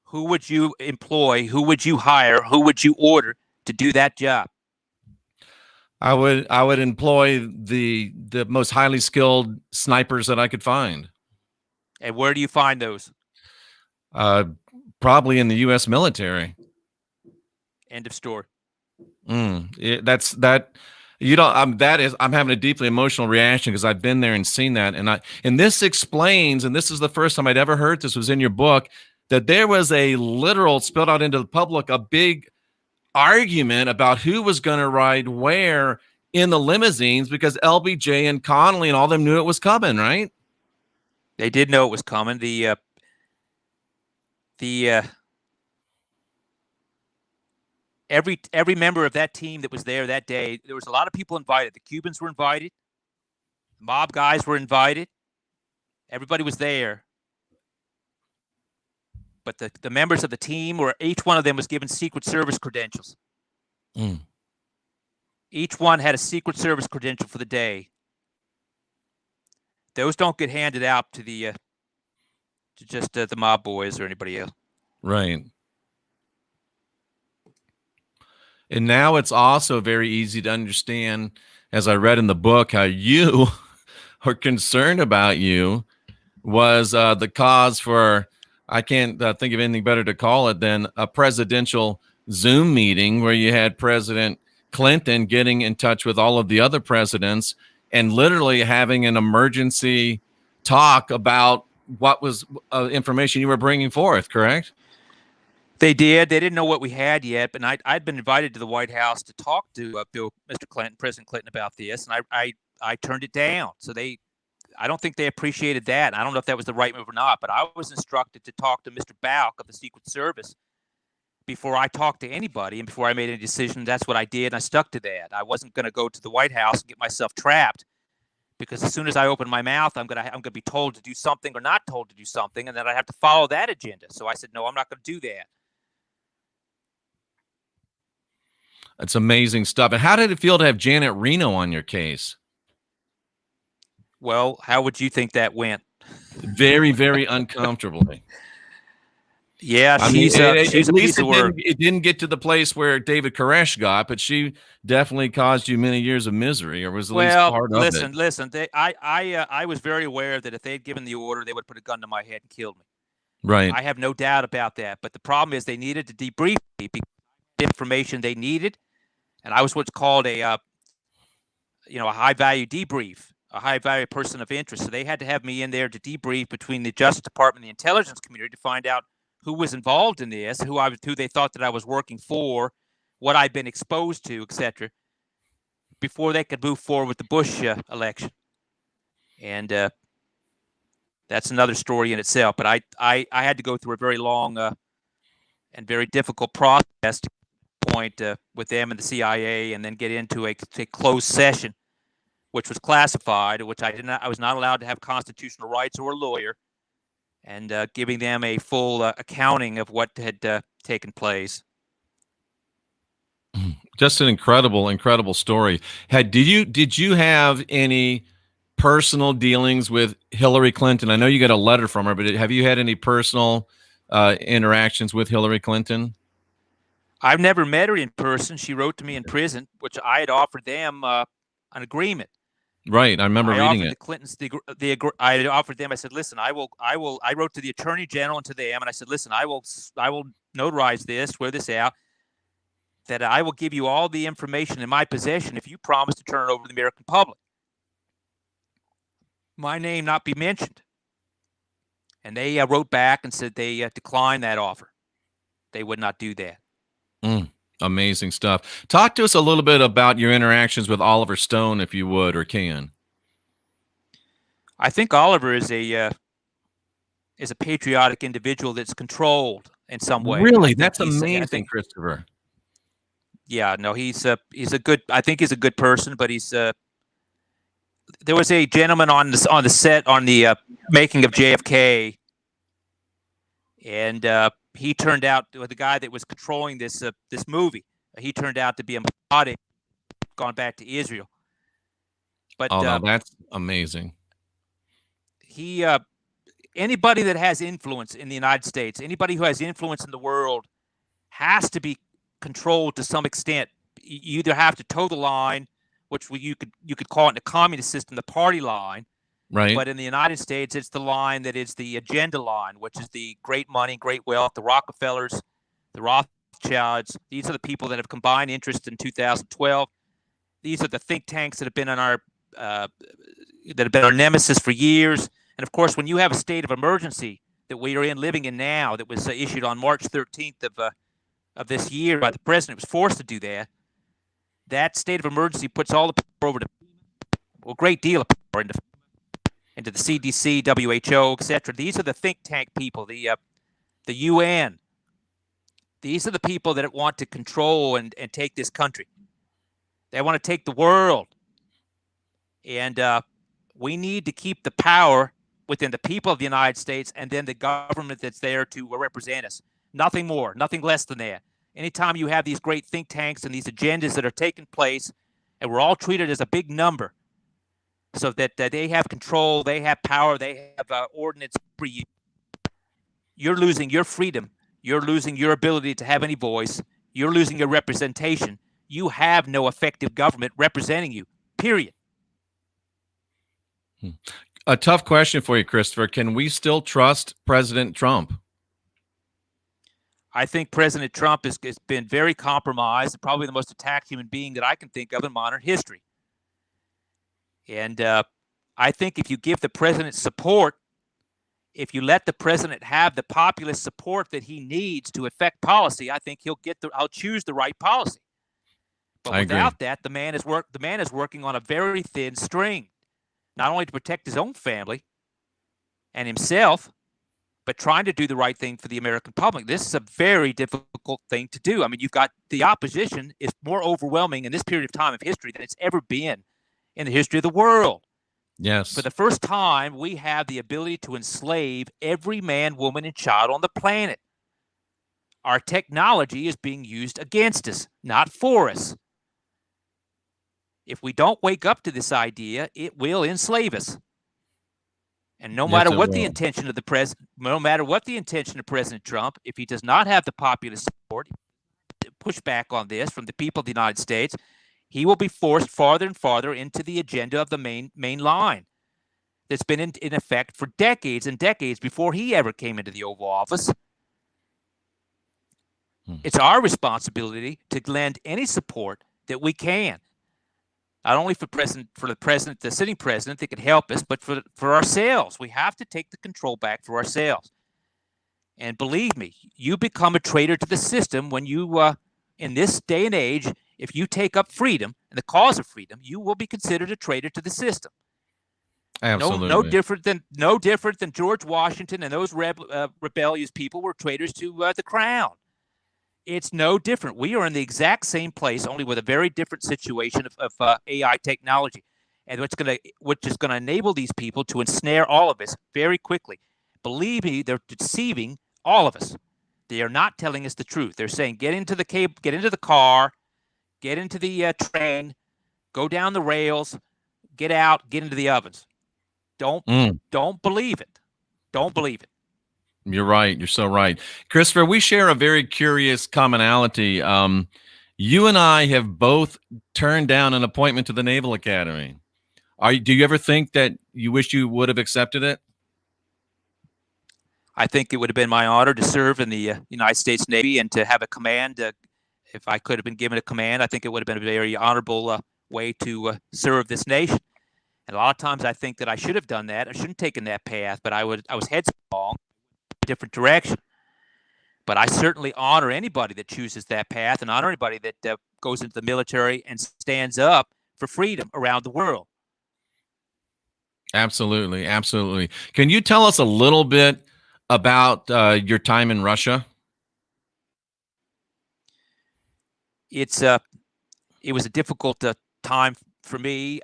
Who would you employ? Who would you hire? Who would you order to do that job? I would employ the most highly skilled snipers that I could find. And where do you find those? Probably in the U.S. military. End of story. I'm having a deeply emotional reaction because I've been there and seen that. And this explains, and this is the first time I'd ever heard this was in your book, that there was a literal spilled out into the public, a big argument about who was going to ride where in the limousines because LBJ and Connolly and all them knew it was coming, right? They did know it was coming. Every member of that team that was there that day, there was a lot of people invited. The Cubans were invited. The mob guys were invited. Everybody was there. But the members of the team, or each one of them was given Secret Service credentials. Mm. Each one had a Secret Service credential for the day. Those don't get handed out to the mob boys or anybody else. Right. And now it's also very easy to understand, as I read in the book, how you are concerned about you was the cause for, I can't think of anything better to call it than a presidential Zoom meeting where you had President Clinton getting in touch with all of the other presidents and literally having an emergency talk about what was information you were bringing forth, correct? They did. They didn't know what we had yet, but I'd been invited to the White House to talk to Mr. Clinton, President Clinton, about this, and I turned it down. So I don't think they appreciated that. I don't know if that was the right move or not, but I was instructed to talk to Mr. Balk of the Secret Service before I talked to anybody and before I made any decision. That's what I did, and I stuck to that. I wasn't going to go to the White House and get myself trapped, because as soon as I open my mouth, I'm gonna be told to do something or not told to do something, and then I have to follow that agenda. So I said, no, I'm not going to do that. That's amazing stuff. And how did it feel to have Janet Reno on your case? Well, how would you think that went? Very, very uncomfortably. Yeah, she's a piece of work. It didn't get to the place where David Koresh got, but she definitely caused you many years of misery, or was at least part of it. Listen. I was very aware that if they had given the order, they would put a gun to my head and killed me. Right. I have no doubt about that. But the problem is they needed to debrief me because the information they needed, and I was what's called a high-value debrief, a high-value person of interest. So they had to have me in there to debrief between the Justice Department and the intelligence community to find out who was involved in this, who they thought that I was working for, what I'd been exposed to, etc., before they could move forward with the Bush election. And that's another story in itself. But I had to go through a very long and very difficult process to point with them and the CIA, and then get into a closed session, which was classified, which I was not allowed to have constitutional rights or a lawyer, and giving them a full accounting of what had taken place. Just an incredible story. Did you have any personal dealings with Hillary Clinton? I know you got a letter from her, but have you had any personal interactions with Hillary Clinton? I've never met her in person. She wrote to me in prison, which I had offered them an agreement. Right, I remember reading it. The Clintons, I offered them. I said, "Listen, I wrote to the Attorney General and to them, and I said, "Listen, I will notarize this, swear this out, that I will give you all the information in my possession if you promise to turn it over to the American public. My name not be mentioned." And they wrote back and said they declined that offer. They would not do that. Amazing stuff. Talk to us a little bit about your interactions with Oliver Stone, if you would or can. I think Oliver is a patriotic individual that's controlled in some way. Really, that's amazing, Christopher. Yeah, no, he's a good. I think he's a good person, but he's. There was a gentleman on the set on the making of JFK, and he turned out, the guy that was controlling this movie, he turned out to be a Mahdi, gone back to Israel. But no, that's amazing. Anybody that has influence in the United States, anybody who has influence in the world, has to be controlled to some extent. You either have to toe the line, which you could call it in the communist system the party line. Right. But in the United States, it's the line that is the agenda line, which is the great money, great wealth, the Rockefellers, the Rothschilds. These are the people that have combined interest in 2012. These are the think tanks that have been our nemesis for years. And of course, when you have a state of emergency that we are living in now, that was issued on March 13th of this year by the president, was forced to do that. that state of emergency puts all the power over to, well, a great deal of power into the CDC, WHO, etc. These are the think tank people, the UN. These are the people that want to control and take this country. They want to take the world. And we need to keep the power within the people of the United States and then the government that's there to represent us. Nothing more, nothing less than that. Anytime you have these great think tanks and these agendas that are taking place, and we're all treated as a big number, so that they have control, they have power, they have ordinance for you. You're losing your freedom. You're losing your ability to have any voice. You're losing your representation. You have no effective government representing you, period. A tough question for you, Christopher. Can we still trust President Trump? I think President Trump has been very compromised, probably the most attacked human being that I can think of in modern history. And I think if you give the president support, if you let the president have the populist support that he needs to affect policy, I think I'll choose the right policy. But without that, the man is working on a very thin string, not only to protect his own family and himself, but trying to do the right thing for the American public. This is a very difficult thing to do. I mean, you've got the opposition is more overwhelming in this period of time of history than it's ever been in the history of the world. Yes. For the first time, we have the ability to enslave every man, woman, and child on the planet. Our technology is being used against us, not for us. If we don't wake up to this idea, it will enslave us. And no matter what the intention of President Trump, if he does not have the populist support, push back on this from the people of the United States, he will be forced farther and farther into the agenda of the main line that's been in effect for decades and decades before he ever came into the Oval Office. It's our responsibility to lend any support that we can, not only for the sitting president that could help us, but for ourselves. We have to take the control back for ourselves. And believe me, you become a traitor to the system when you, in this day and age, if you take up freedom and the cause of freedom, you will be considered a traitor to the system. Absolutely. No different than George Washington and those rebellious people were traitors to the crown. It's no different. We are in the exact same place, only with a very different situation of AI technology, and which is going to enable these people to ensnare all of us very quickly. Believe me, they're deceiving all of us. They are not telling us the truth. They're saying, get into the car, get into the train, go down the rails, get out, get into the ovens. Don't believe it. Don't believe it. You're right. You're so right. Christopher, we share a very curious commonality. You and I have both turned down an appointment to the Naval Academy. Do you ever think that you wish you would have accepted it? I think it would have been my honor to serve in the United States Navy and to have a command. If I could have been given a command, I think it would have been a very honorable way to serve this nation. And a lot of times I think that I should have done that. I shouldn't have taken that path, but I was headstrong, different direction. But I certainly honor anybody that chooses that path and honor anybody that goes into the military and stands up for freedom around the world. Absolutely. Absolutely. Can you tell us a little bit about your time in Russia? It was a difficult time for me.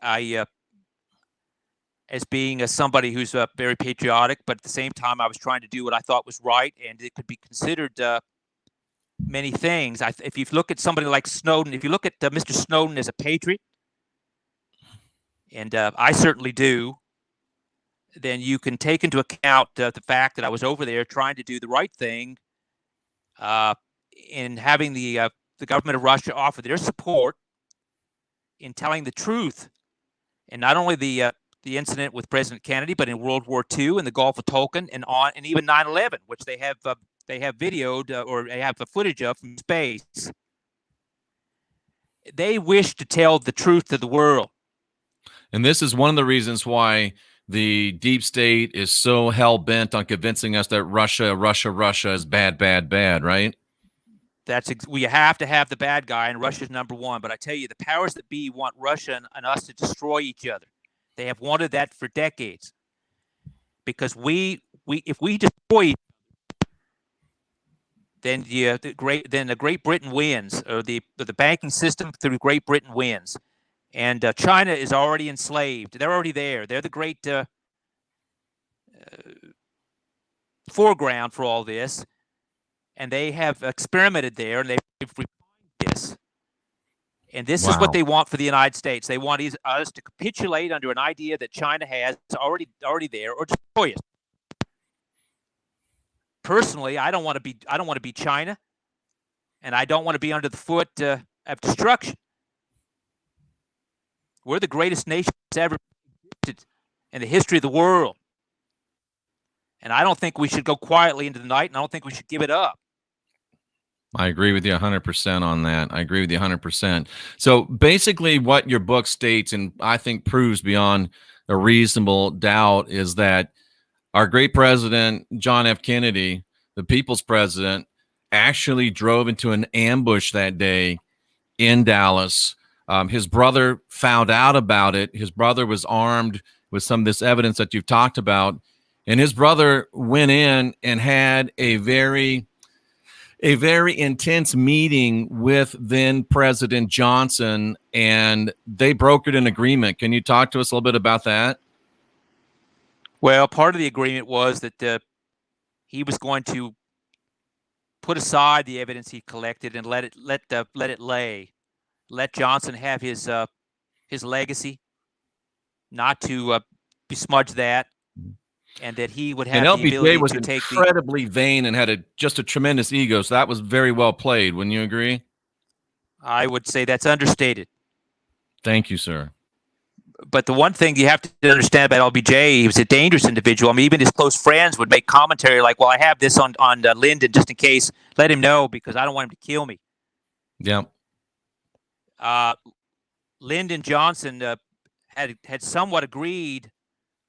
As being somebody who's very patriotic, but at the same time, I was trying to do what I thought was right, and it could be considered many things. If you look at somebody like Snowden, if you look at Mr. Snowden as a patriot, and I certainly do, then you can take into account the fact that I was over there trying to do the right thing in having the government of Russia offer their support in telling the truth, and not only the incident with President Kennedy, but in World War II and the Gulf of Tonkin and even 9/11, which they have videoed or they have the footage of from space. They wish to tell the truth to the world. And this is one of the reasons why the deep state is so hell-bent on convincing us that Russia is bad, bad, bad, right? We have to have the bad guy, and Russia's number one. But I tell you, the powers that be want Russia and us to destroy each other. They have wanted that for decades. Because if we destroy each other, then the Great Britain wins, or the banking system through Great Britain wins, and China is already enslaved. They're already there. They're the great foreground for all this. And they have experimented there, and they've refined this. And this is what they want for the United States. They want us to capitulate under an idea that China has already there, or destroy us. Personally, I don't want to be China, and I don't want to be under the foot of destruction. We're the greatest nation that's ever existed in the history of the world. And I don't think we should go quietly into the night, and I don't think we should give it up. I agree with you 100% on that. I agree with you 100%. So basically what your book states, and I think proves beyond a reasonable doubt, is that our great president, John F. Kennedy, the people's president, actually drove into an ambush that day in Dallas. His brother found out about it. His brother was armed with some of this evidence that you've talked about. And his brother went in and had a very intense meeting with then President Johnson, and they brokered an agreement. Can you talk to us a little bit about that? Well, part of the agreement was that he was going to put aside the evidence he collected and let it lay. Let Johnson have his legacy, not to besmudge that. And that he would have the ability was to take incredibly vain and had just a tremendous ego. So that was very well played. Wouldn't you agree? I would say that's understated. Thank you, sir. But the one thing you have to understand about LBJ, he was a dangerous individual. I mean, even his close friends would make commentary like, well, I have this on Lyndon just in case. Let him know because I don't want him to kill me. Yeah. Lyndon Johnson had somewhat agreed,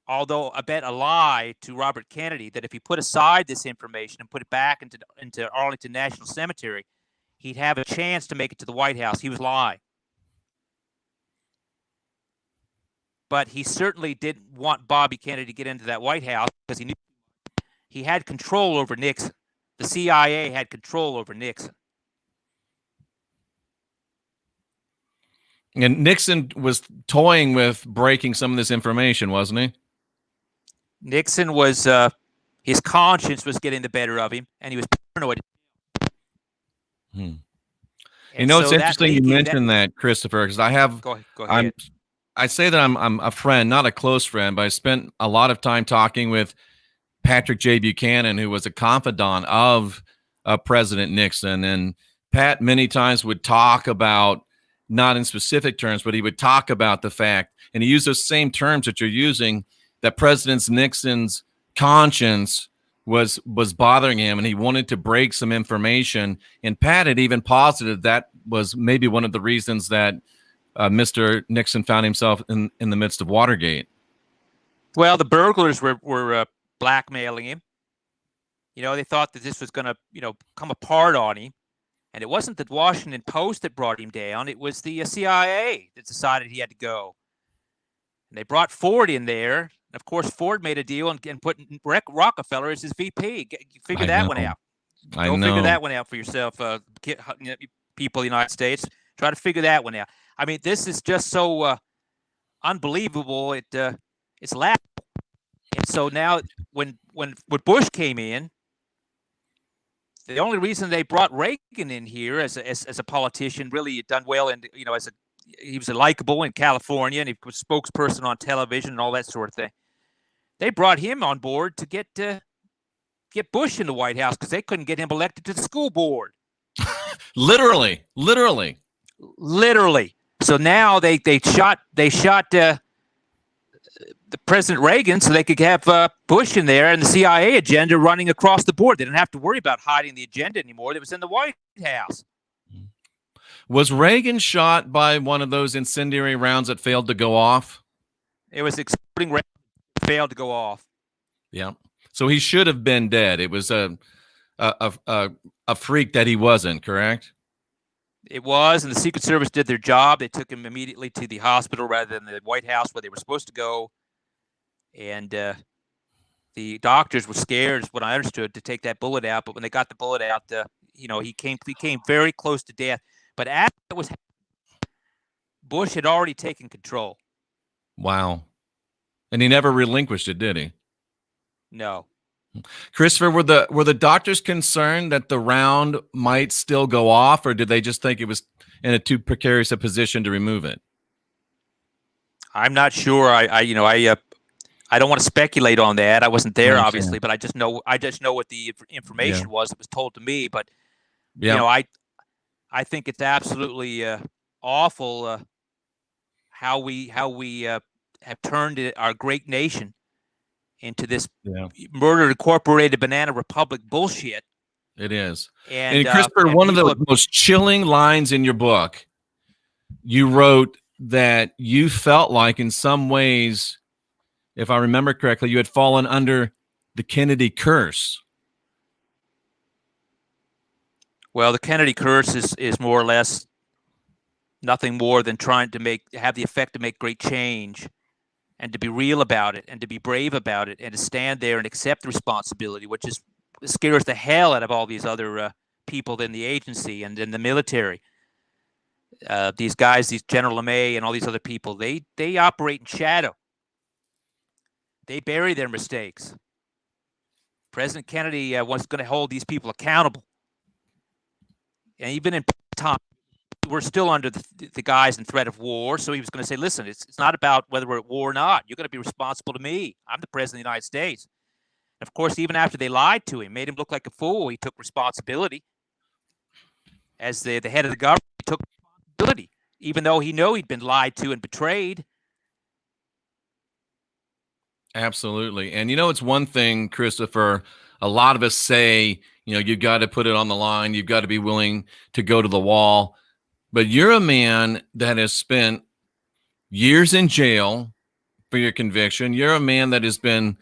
although I bet a lie, to Robert Kennedy, that if he put aside this information and put it back into Arlington National Cemetery, he'd have a chance to make it to the White House. He was lying. But he certainly didn't want Bobby Kennedy to get into that White House because he knew he had control over Nixon. The CIA had control over Nixon. And Nixon was toying with breaking some of this information, wasn't he? Nixon was, his conscience was getting the better of him, and he was paranoid. You know, it's interesting you mentioned that, Christopher, because I have, go ahead. I say that I'm a friend, not a close friend, but I spent a lot of time talking with Patrick J. Buchanan, who was a confidant of President Nixon. And Pat many times would talk about, not in specific terms, but he would talk about the fact, and he used those same terms that you're using, that President Nixon's conscience was bothering him, and he wanted to break some information. And Pat had even posited that was maybe one of the reasons that Mr. Nixon found himself in the midst of Watergate. Well, the burglars were blackmailing him. You know, they thought that this was going to, come apart on him. And it wasn't the Washington Post that brought him down. It was the CIA that decided he had to go. And they brought Ford in there. And of course, Ford made a deal and put Rockefeller as his VP. Figure that one out. Go figure that one out for yourself, people of the United States. Try to figure that one out. I mean, this is just so unbelievable. It's laughable. And so now, when Bush came in, the only reason they brought Reagan in here as a politician, really had done well, and he was likable in California, and he was a spokesperson on television and all that sort of thing. They brought him on board to get Bush in the White House because they couldn't get him elected to the school board. Literally. So now they shot the President Reagan so they could have Bush in there and the CIA agenda running across the board. They didn't have to worry about hiding the agenda anymore. It was in the White House. Was Reagan shot by one of those incendiary rounds that failed to go off? It was exploding rounds that failed to go off. Yeah. So he should have been dead. It was a a freak that he wasn't, correct? It was, and the Secret Service did their job. They took him immediately to the hospital rather than the White House where they were supposed to go. And the doctors were scared, is what I understood, to take that bullet out. But when they got the bullet out, he came very close to death. But after it was, Bush had already taken control. Wow. And he never relinquished it, did he? No. Christopher, were the doctors concerned that the round might still go off, or did they just think it was in a too precarious a position to remove it? I'm not sure. I don't want to speculate on that. I wasn't there, obviously, but I just know what the information was that was told to me. But I think it's absolutely awful how we have turned our great nation into this murder incorporated banana republic bullshit. It is. And Christopher, one of the most chilling lines in your book, you wrote that you felt like in some ways, if I remember correctly, you had fallen under the Kennedy curse. Well, the Kennedy curse is more or less nothing more than trying to have the effect to make great change, and to be real about it, and to be brave about it, and to stand there and accept the responsibility, which scares the hell out of all these other people in the agency and in the military. These guys, these General LeMay and all these other people, they operate in shadow. They bury their mistakes. President Kennedy was going to hold these people accountable. And even in time, we're still under the guise and threat of war. So he was going to say, listen, it's not about whether we're at war or not. You're going to be responsible to me. I'm the president of the United States. And of course, even after they lied to him, made him look like a fool, he took responsibility. As the head of the government, he took responsibility, even though he knew he'd been lied to and betrayed. Absolutely. And it's one thing, Christopher, a lot of us say, you've got to put it on the line. You've got to be willing to go to the wall. But you're a man that has spent years in jail for your conviction. You're a man that has been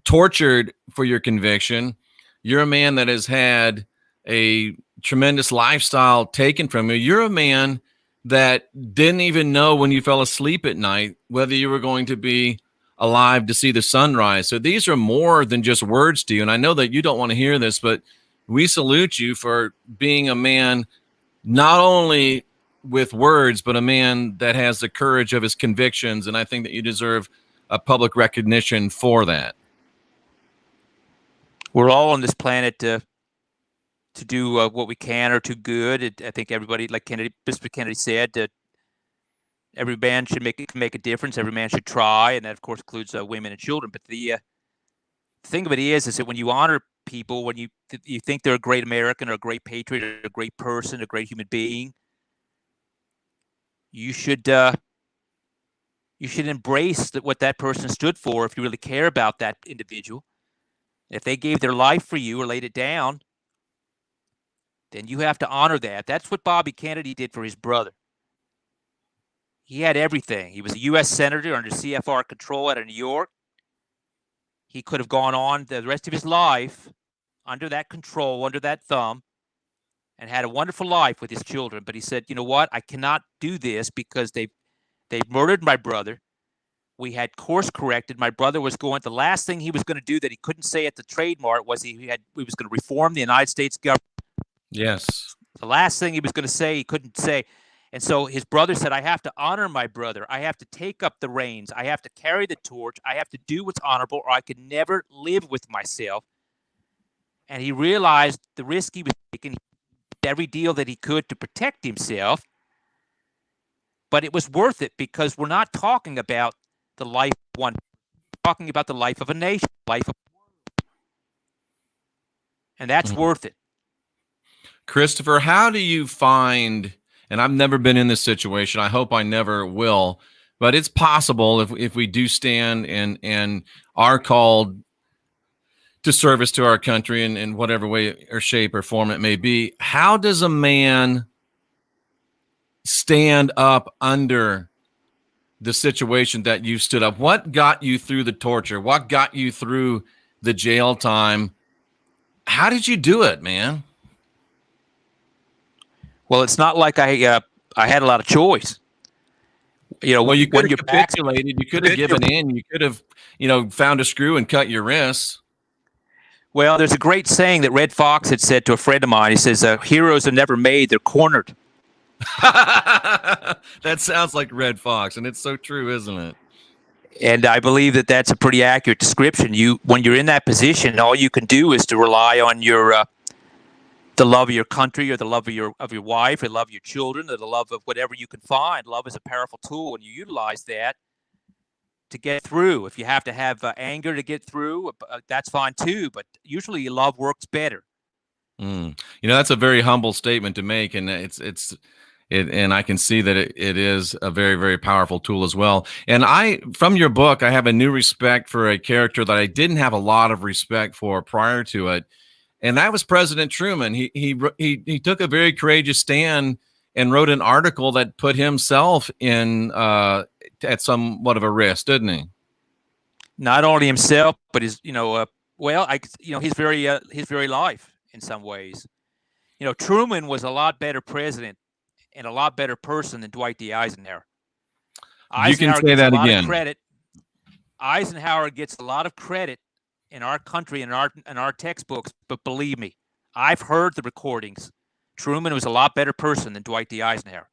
tortured for your conviction. You're a man that has had a tremendous lifestyle taken from you. You're a man that didn't even know when you fell asleep at night whether you were going to be alive to see the sunrise. So these are more than just words to you. And I know that you don't want to hear this, but we salute you for being a man not only with words, but a man that has the courage of his convictions. And I think that you deserve a public recognition for that. We're all on this planet to do what we can or too good. I think everybody, like Mr. Kennedy said, that every man should make a difference. Every man should try, and that of course includes women and children. But the thing of it is that when you honor people, when you think they're a great American or a great patriot or a great person, a great human being, you should embrace what that person stood for if you really care about that individual. If they gave their life for you or laid it down, then you have to honor that. That's what Bobby Kennedy did for his brother. He had everything. He was a U.S. Senator under CFR control out of New York. He could have gone on the rest of his life under that control, under that thumb, and had a wonderful life with his children. But he said, you know what? I cannot do this because they've murdered my brother. We had course corrected. My brother was the last thing he was going to do that he couldn't say at the Trade Mart was he was going to reform the United States government. Yes. The last thing he was going to say, he couldn't say. And so his brother said, I have to honor my brother. I have to take up the reins. I have to carry the torch. I have to do what's honorable, or I could never live with myself. And he realized the risk he was taking, every deal that he could to protect himself. But it was worth it because we're not talking about the life of one. We're talking about the life of a nation, life of a world. And that's worth it. Christopher, how do you find, and I've never been in this situation, I hope I never will, but it's possible if we do stand and are called to service to our country in whatever way or shape or form it may be, how does a man stand up under the situation that you stood up? What got you through the torture? What got you through the jail time? How did you do it, man? Well, it's not like I had a lot of choice. Well, you could when have your back's capitulated. You could have given in. You could have, found a screw and cut your wrists. Well, there's a great saying that Red Fox had said to a friend of mine. He says, "Heroes are never made; they're cornered." That sounds like Red Fox, and it's so true, isn't it? And I believe that that's a pretty accurate description. When you're in that position, all you can do is to rely on your the love of your country, or the love of your wife, or the love of your children, or the love of whatever you can find. Love is a powerful tool, and you utilize that to get through. If you have to have anger to get through, that's fine too. But usually, love works better. That's a very humble statement to make, and and I can see that it is a very, very powerful tool as well. And from your book, I have a new respect for a character that I didn't have a lot of respect for prior to it, and that was President Truman. He took a very courageous stand and wrote an article that put himself in at somewhat of a risk, didn't he? Not only himself, but his his very life in some ways. Truman was a lot better president and a lot better person than Dwight D. Eisenhower. You can say that again. Credit. Eisenhower gets a lot of credit in our country and in our textbooks, but believe me, I've heard the recordings. Truman was a lot better person than Dwight D. Eisenhower.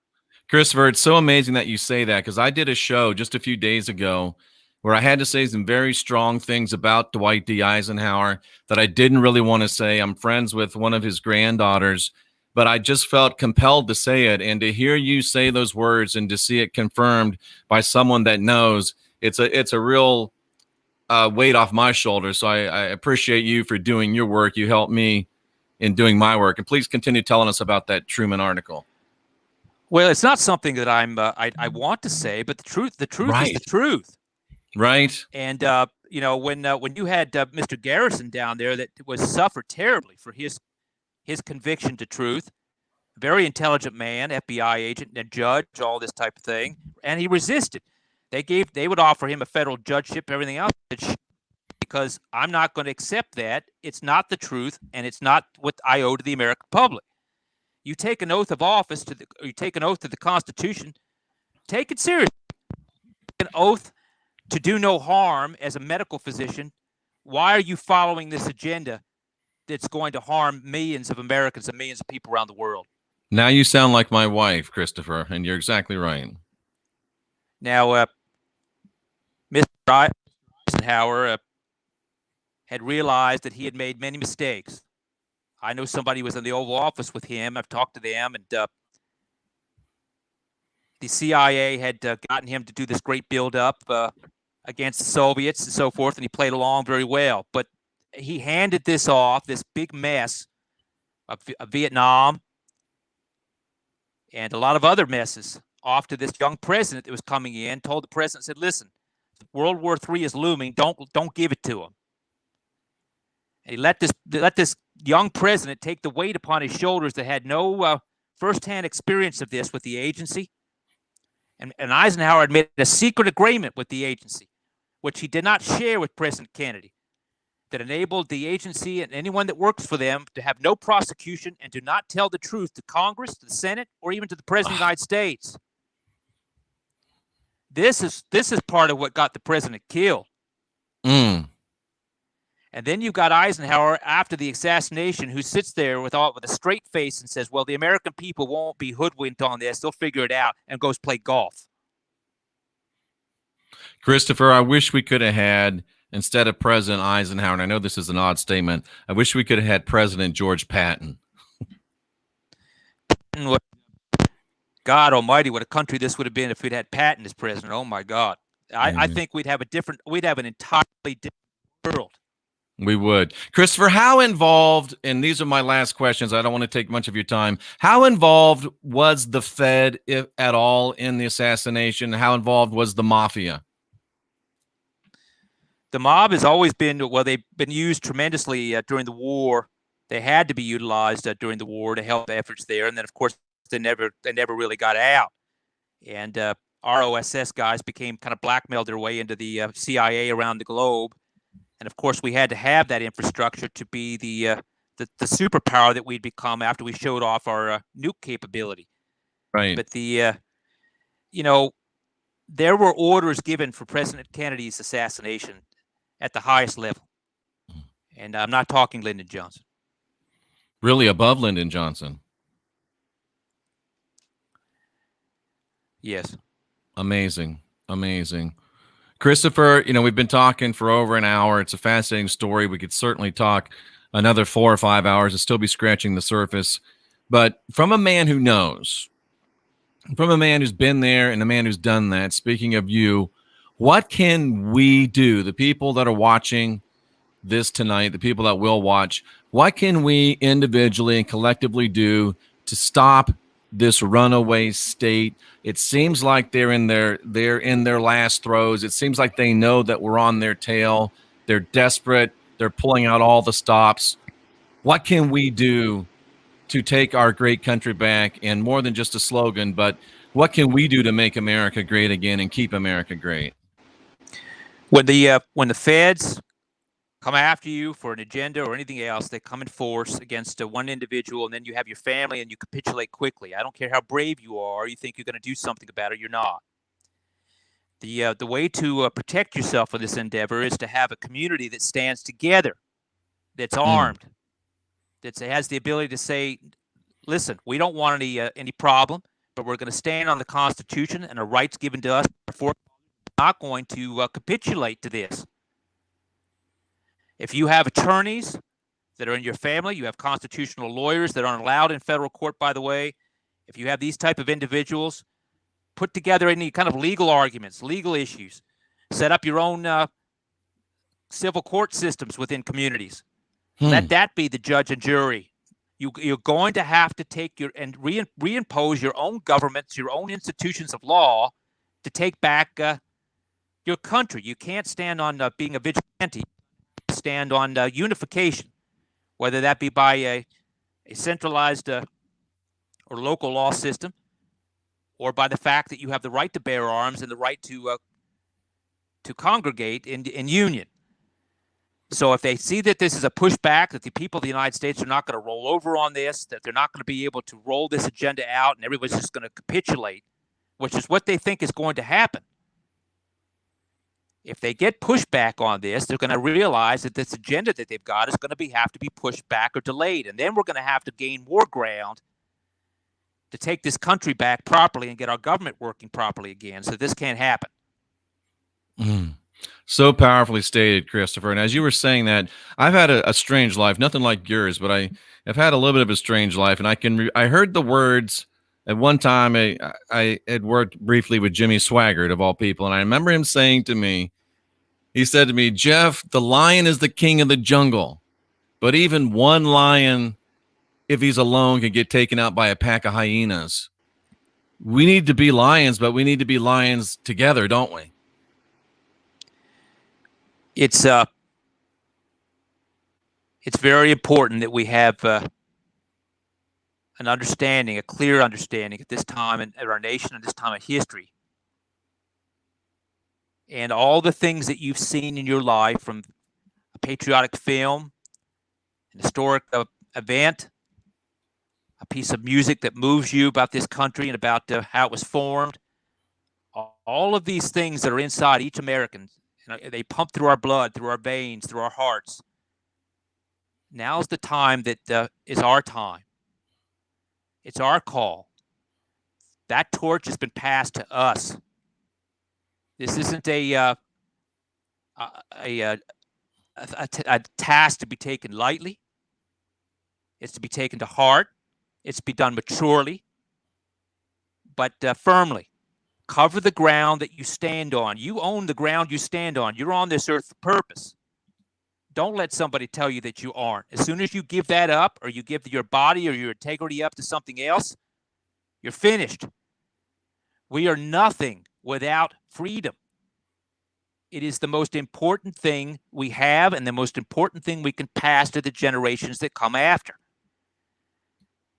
Christopher, it's so amazing that you say that, because I did a show just a few days ago where I had to say some very strong things about Dwight D. Eisenhower that I didn't really want to say. I'm friends with one of his granddaughters, but I just felt compelled to say it. And to hear you say those words and to see it confirmed by someone that knows, it's a real weight off my shoulders. So I appreciate you for doing your work. You helped me in doing my work. And please continue telling us about that Truman article. Well, it's not something that I want to say, but the truth Right. is the truth. Right. And when you had Mr. Garrison down there, that suffered terribly for his conviction to truth, very intelligent man, FBI agent and judge, all this type of thing, and he resisted. They would offer him a federal judgeship, everything else, because I'm not going to accept that. It's not the truth, and it's not what I owe to the American public. You take an oath of office you take an oath to the Constitution, take it seriously. An oath to do no harm as a medical physician. Why are you following this agenda that's going to harm millions of Americans and millions of people around the world? Now you sound like my wife, Christopher, and you're exactly right. Now, Mr. Eisenhower had realized that he had made many mistakes. I know somebody was in the Oval Office with him. I've talked to them, and the CIA had gotten him to do this great build-up against the Soviets and so forth, and he played along very well. But he handed this off, this big mess of Vietnam and a lot of other messes, off to this young president that was coming in, told the president, said, listen, World War III is looming. Don't give it to him. And he let this young president take the weight upon his shoulders that had no firsthand experience of this with the agency. And Eisenhower had made a secret agreement with the agency, which he did not share with President Kennedy, that enabled the agency and anyone that works for them to have no prosecution and to not tell the truth to Congress, to the Senate, or even to the President of the United States. This is part of what got the president killed. And then you've got Eisenhower after the assassination, who sits there with a straight face and says, well, the American people won't be hoodwinked on this. They'll figure it out, and goes play golf. Christopher, I wish we could have had, instead of President Eisenhower, and I know this is an odd statement, I wish we could have had President George Patton. God almighty, what a country this would have been if we'd had Patton as president. Oh, my God. I think we'd have an entirely different world. We would. Christopher, how involved, and these are my last questions, I don't want to take much of your time, how involved was the Fed, if at all, in the assassination? How involved was the mafia? The mob has always been, well, they've been used tremendously during the war. They had to be utilized during the war to help efforts there. And then, of course, they never really got out. And ROSS guys became kind of blackmailed their way into the CIA around the globe. And of course, we had to have that infrastructure to be the the superpower that we'd become after we showed off our nuke capability. Right. But there were orders given for President Kennedy's assassination at the highest level. And I'm not talking Lyndon Johnson. Really above Lyndon Johnson. Yes. Amazing. Christopher, we've been talking for over an hour. It's a fascinating story. We could certainly talk another 4 or 5 hours and still be scratching the surface. But from a man who knows, from a man who's been there and a man who's done that, speaking of you, what can we do, the people that are watching this tonight, the people that will watch, what can we individually and collectively do to stop this runaway state? It seems like they're in their last throes. It seems like they know that we're on their tail. They're desperate. They're pulling out all the stops. What can we do to take our great country back? And more than just a slogan, but what can we do to make America great again and keep America great? When the feds come after you for an agenda or anything else, they come in force against one individual, and then you have your family and you capitulate quickly. I don't care how brave you are, you think you're going to do something about it, you're not. The way to protect yourself in this endeavor is to have a community that stands together, that's armed, that has the ability to say, listen, we don't want any problem, but we're going to stand on the Constitution and the rights given to us. We're not going to capitulate to this. If you have attorneys that are in your family, you have constitutional lawyers that aren't allowed in federal court, by the way. If you have these type of individuals, put together any kind of legal arguments, legal issues, set up your own civil court systems within communities. Let that be the judge and jury. You're going to have to take reimpose your own governments, your own institutions of law to take back your country. You can't stand on being a vigilante. Stand on unification, whether that be by a centralized or local law system, or by the fact that you have the right to bear arms and the right to congregate in union. So if they see that this is a pushback, that the people of the United States are not going to roll over on this, that they're not going to be able to roll this agenda out and everybody's just going to capitulate, which is what they think is going to happen. If they get pushback on this, they're going to realize that this agenda that they've got is going to have to be pushed back or delayed. And then we're going to have to gain more ground to take this country back properly and get our government working properly again. So this can't happen. So powerfully stated, Christopher. And as you were saying that, I've had a strange life, nothing like yours, but I've had a little bit of a strange life. And I heard the words at one time. I had worked briefly with Jimmy Swaggart, of all people. And I remember him saying to me, he said to me, Jeff, the lion is the king of the jungle. But even one lion, if he's alone, can get taken out by a pack of hyenas. We need to be lions, but we need to be lions together, don't we? It's very important that we have an understanding, a clear understanding at this time in our nation, at this time of history. And all the things that you've seen in your life, from a patriotic film, an historic event, a piece of music that moves you about this country and about how it was formed, all of these things that are inside each American, they pump through our blood, through our veins, through our hearts. Now's the time that is our time. It's our call. That torch has been passed to us. This isn't a task to be taken lightly. It's to be taken to heart. It's to be done maturely, but firmly. Cover the ground that you stand on. You own the ground you stand on. You're on this earth for purpose. Don't let somebody tell you that you aren't. As soon as you give that up, or you give your body or your integrity up to something else, you're finished. We are nothing without freedom. It is the most important thing we have and the most important thing we can pass to the generations that come after.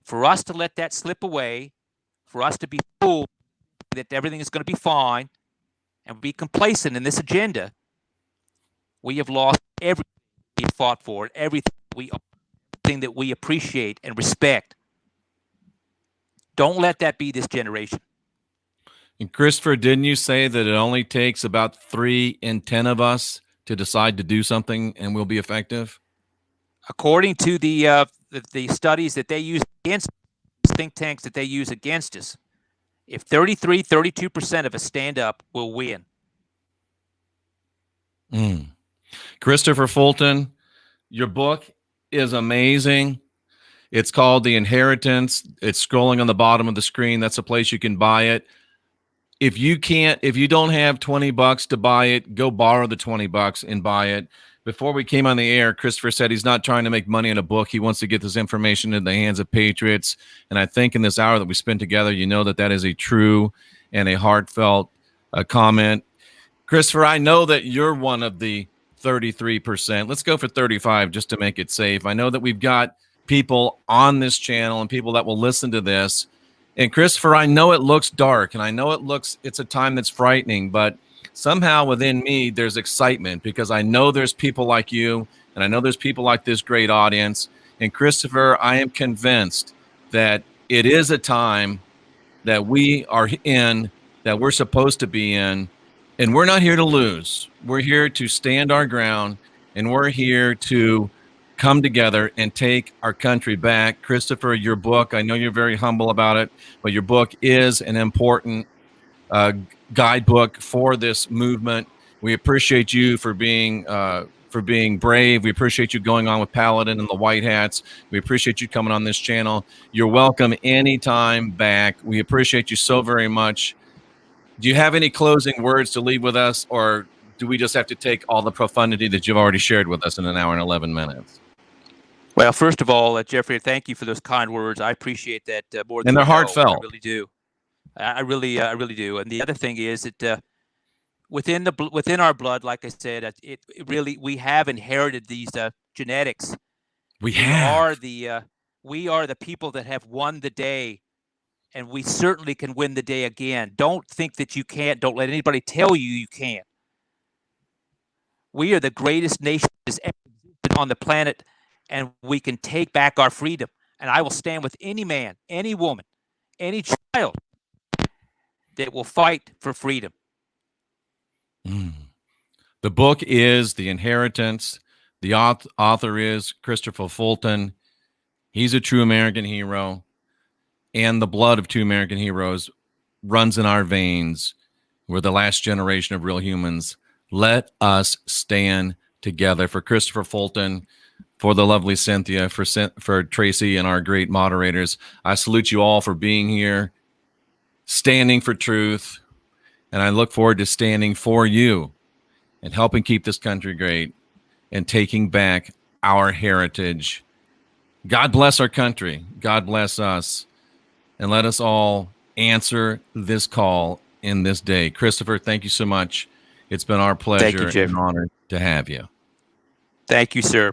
For us to let that slip away, for us to be fooled that everything is going to be fine and be complacent in this agenda, we have lost everything we fought for, everything we own. something that we appreciate and respect. Don't let that be this generation. And Christopher, didn't you say that it only takes about 3 in 10 of us to decide to do something and we'll be effective? According to the studies that they use against think tanks that they use against us, if 32% of us stand up, we'll win. Christopher Fulton, your book is amazing. It's called The Inheritance. It's scrolling on the bottom of the screen. That's a place you can buy it. If you don't have $20 to buy it, go borrow the $20 and buy it. Before we came on the air, Christopher said he's not trying to make money in a book. He wants to get this information in the hands of patriots. And I think in this hour that we spent together, you know that is a true and a heartfelt comment. Christopher, I know that you're one of the 33%. Let's go for 35 just to make it safe. I know that we've got people on this channel and people that will listen to this. And Christopher, I know it looks dark and I know it's a time that's frightening, but somehow within me, there's excitement because I know there's people like you and I know there's people like this great audience. And Christopher, I am convinced that it is a time that we are in, that we're supposed to be in, and we're not here to lose. We're here to stand our ground, and we're here to come together and take our country back. Christopher, your book, I know you're very humble about it, but your book is an important guidebook for this movement. We appreciate you for being brave. We appreciate you going on with Paladin and the White Hats. We appreciate you coming on this channel. You're welcome anytime back. We appreciate you so very much. Do you have any closing words to leave with us, or do we just have to take all the profundity that you've already shared with us in an hour and 11 minutes? Well, first of all, Jeffrey, thank you for those kind words. I appreciate that more than and they're heartfelt. I really do. I really do. And the other thing is that within our blood, like I said, it really, we have inherited these genetics. We are the people that have won the day, and we certainly can win the day again. Don't think that you can't. Don't let anybody tell you you can't. We are the greatest nation that's ever existed on the planet, and we can take back our freedom. And I will stand with any man, any woman, any child that will fight for freedom. The book is The Inheritance. The author is Christopher Fulton. He's a true American hero, and the blood of two American heroes runs in our veins. We're the last generation of real humans. Let us stand together. For Christopher Fulton, for the lovely Cynthia, for Tracy and our great moderators, I salute you all for being here, standing for truth, and I look forward to standing for you and helping keep this country great and taking back our heritage. God bless our country. God bless us. And let us all answer this call in this day. Christopher, thank you so much. It's been our pleasure and honor to have you. Thank you, sir.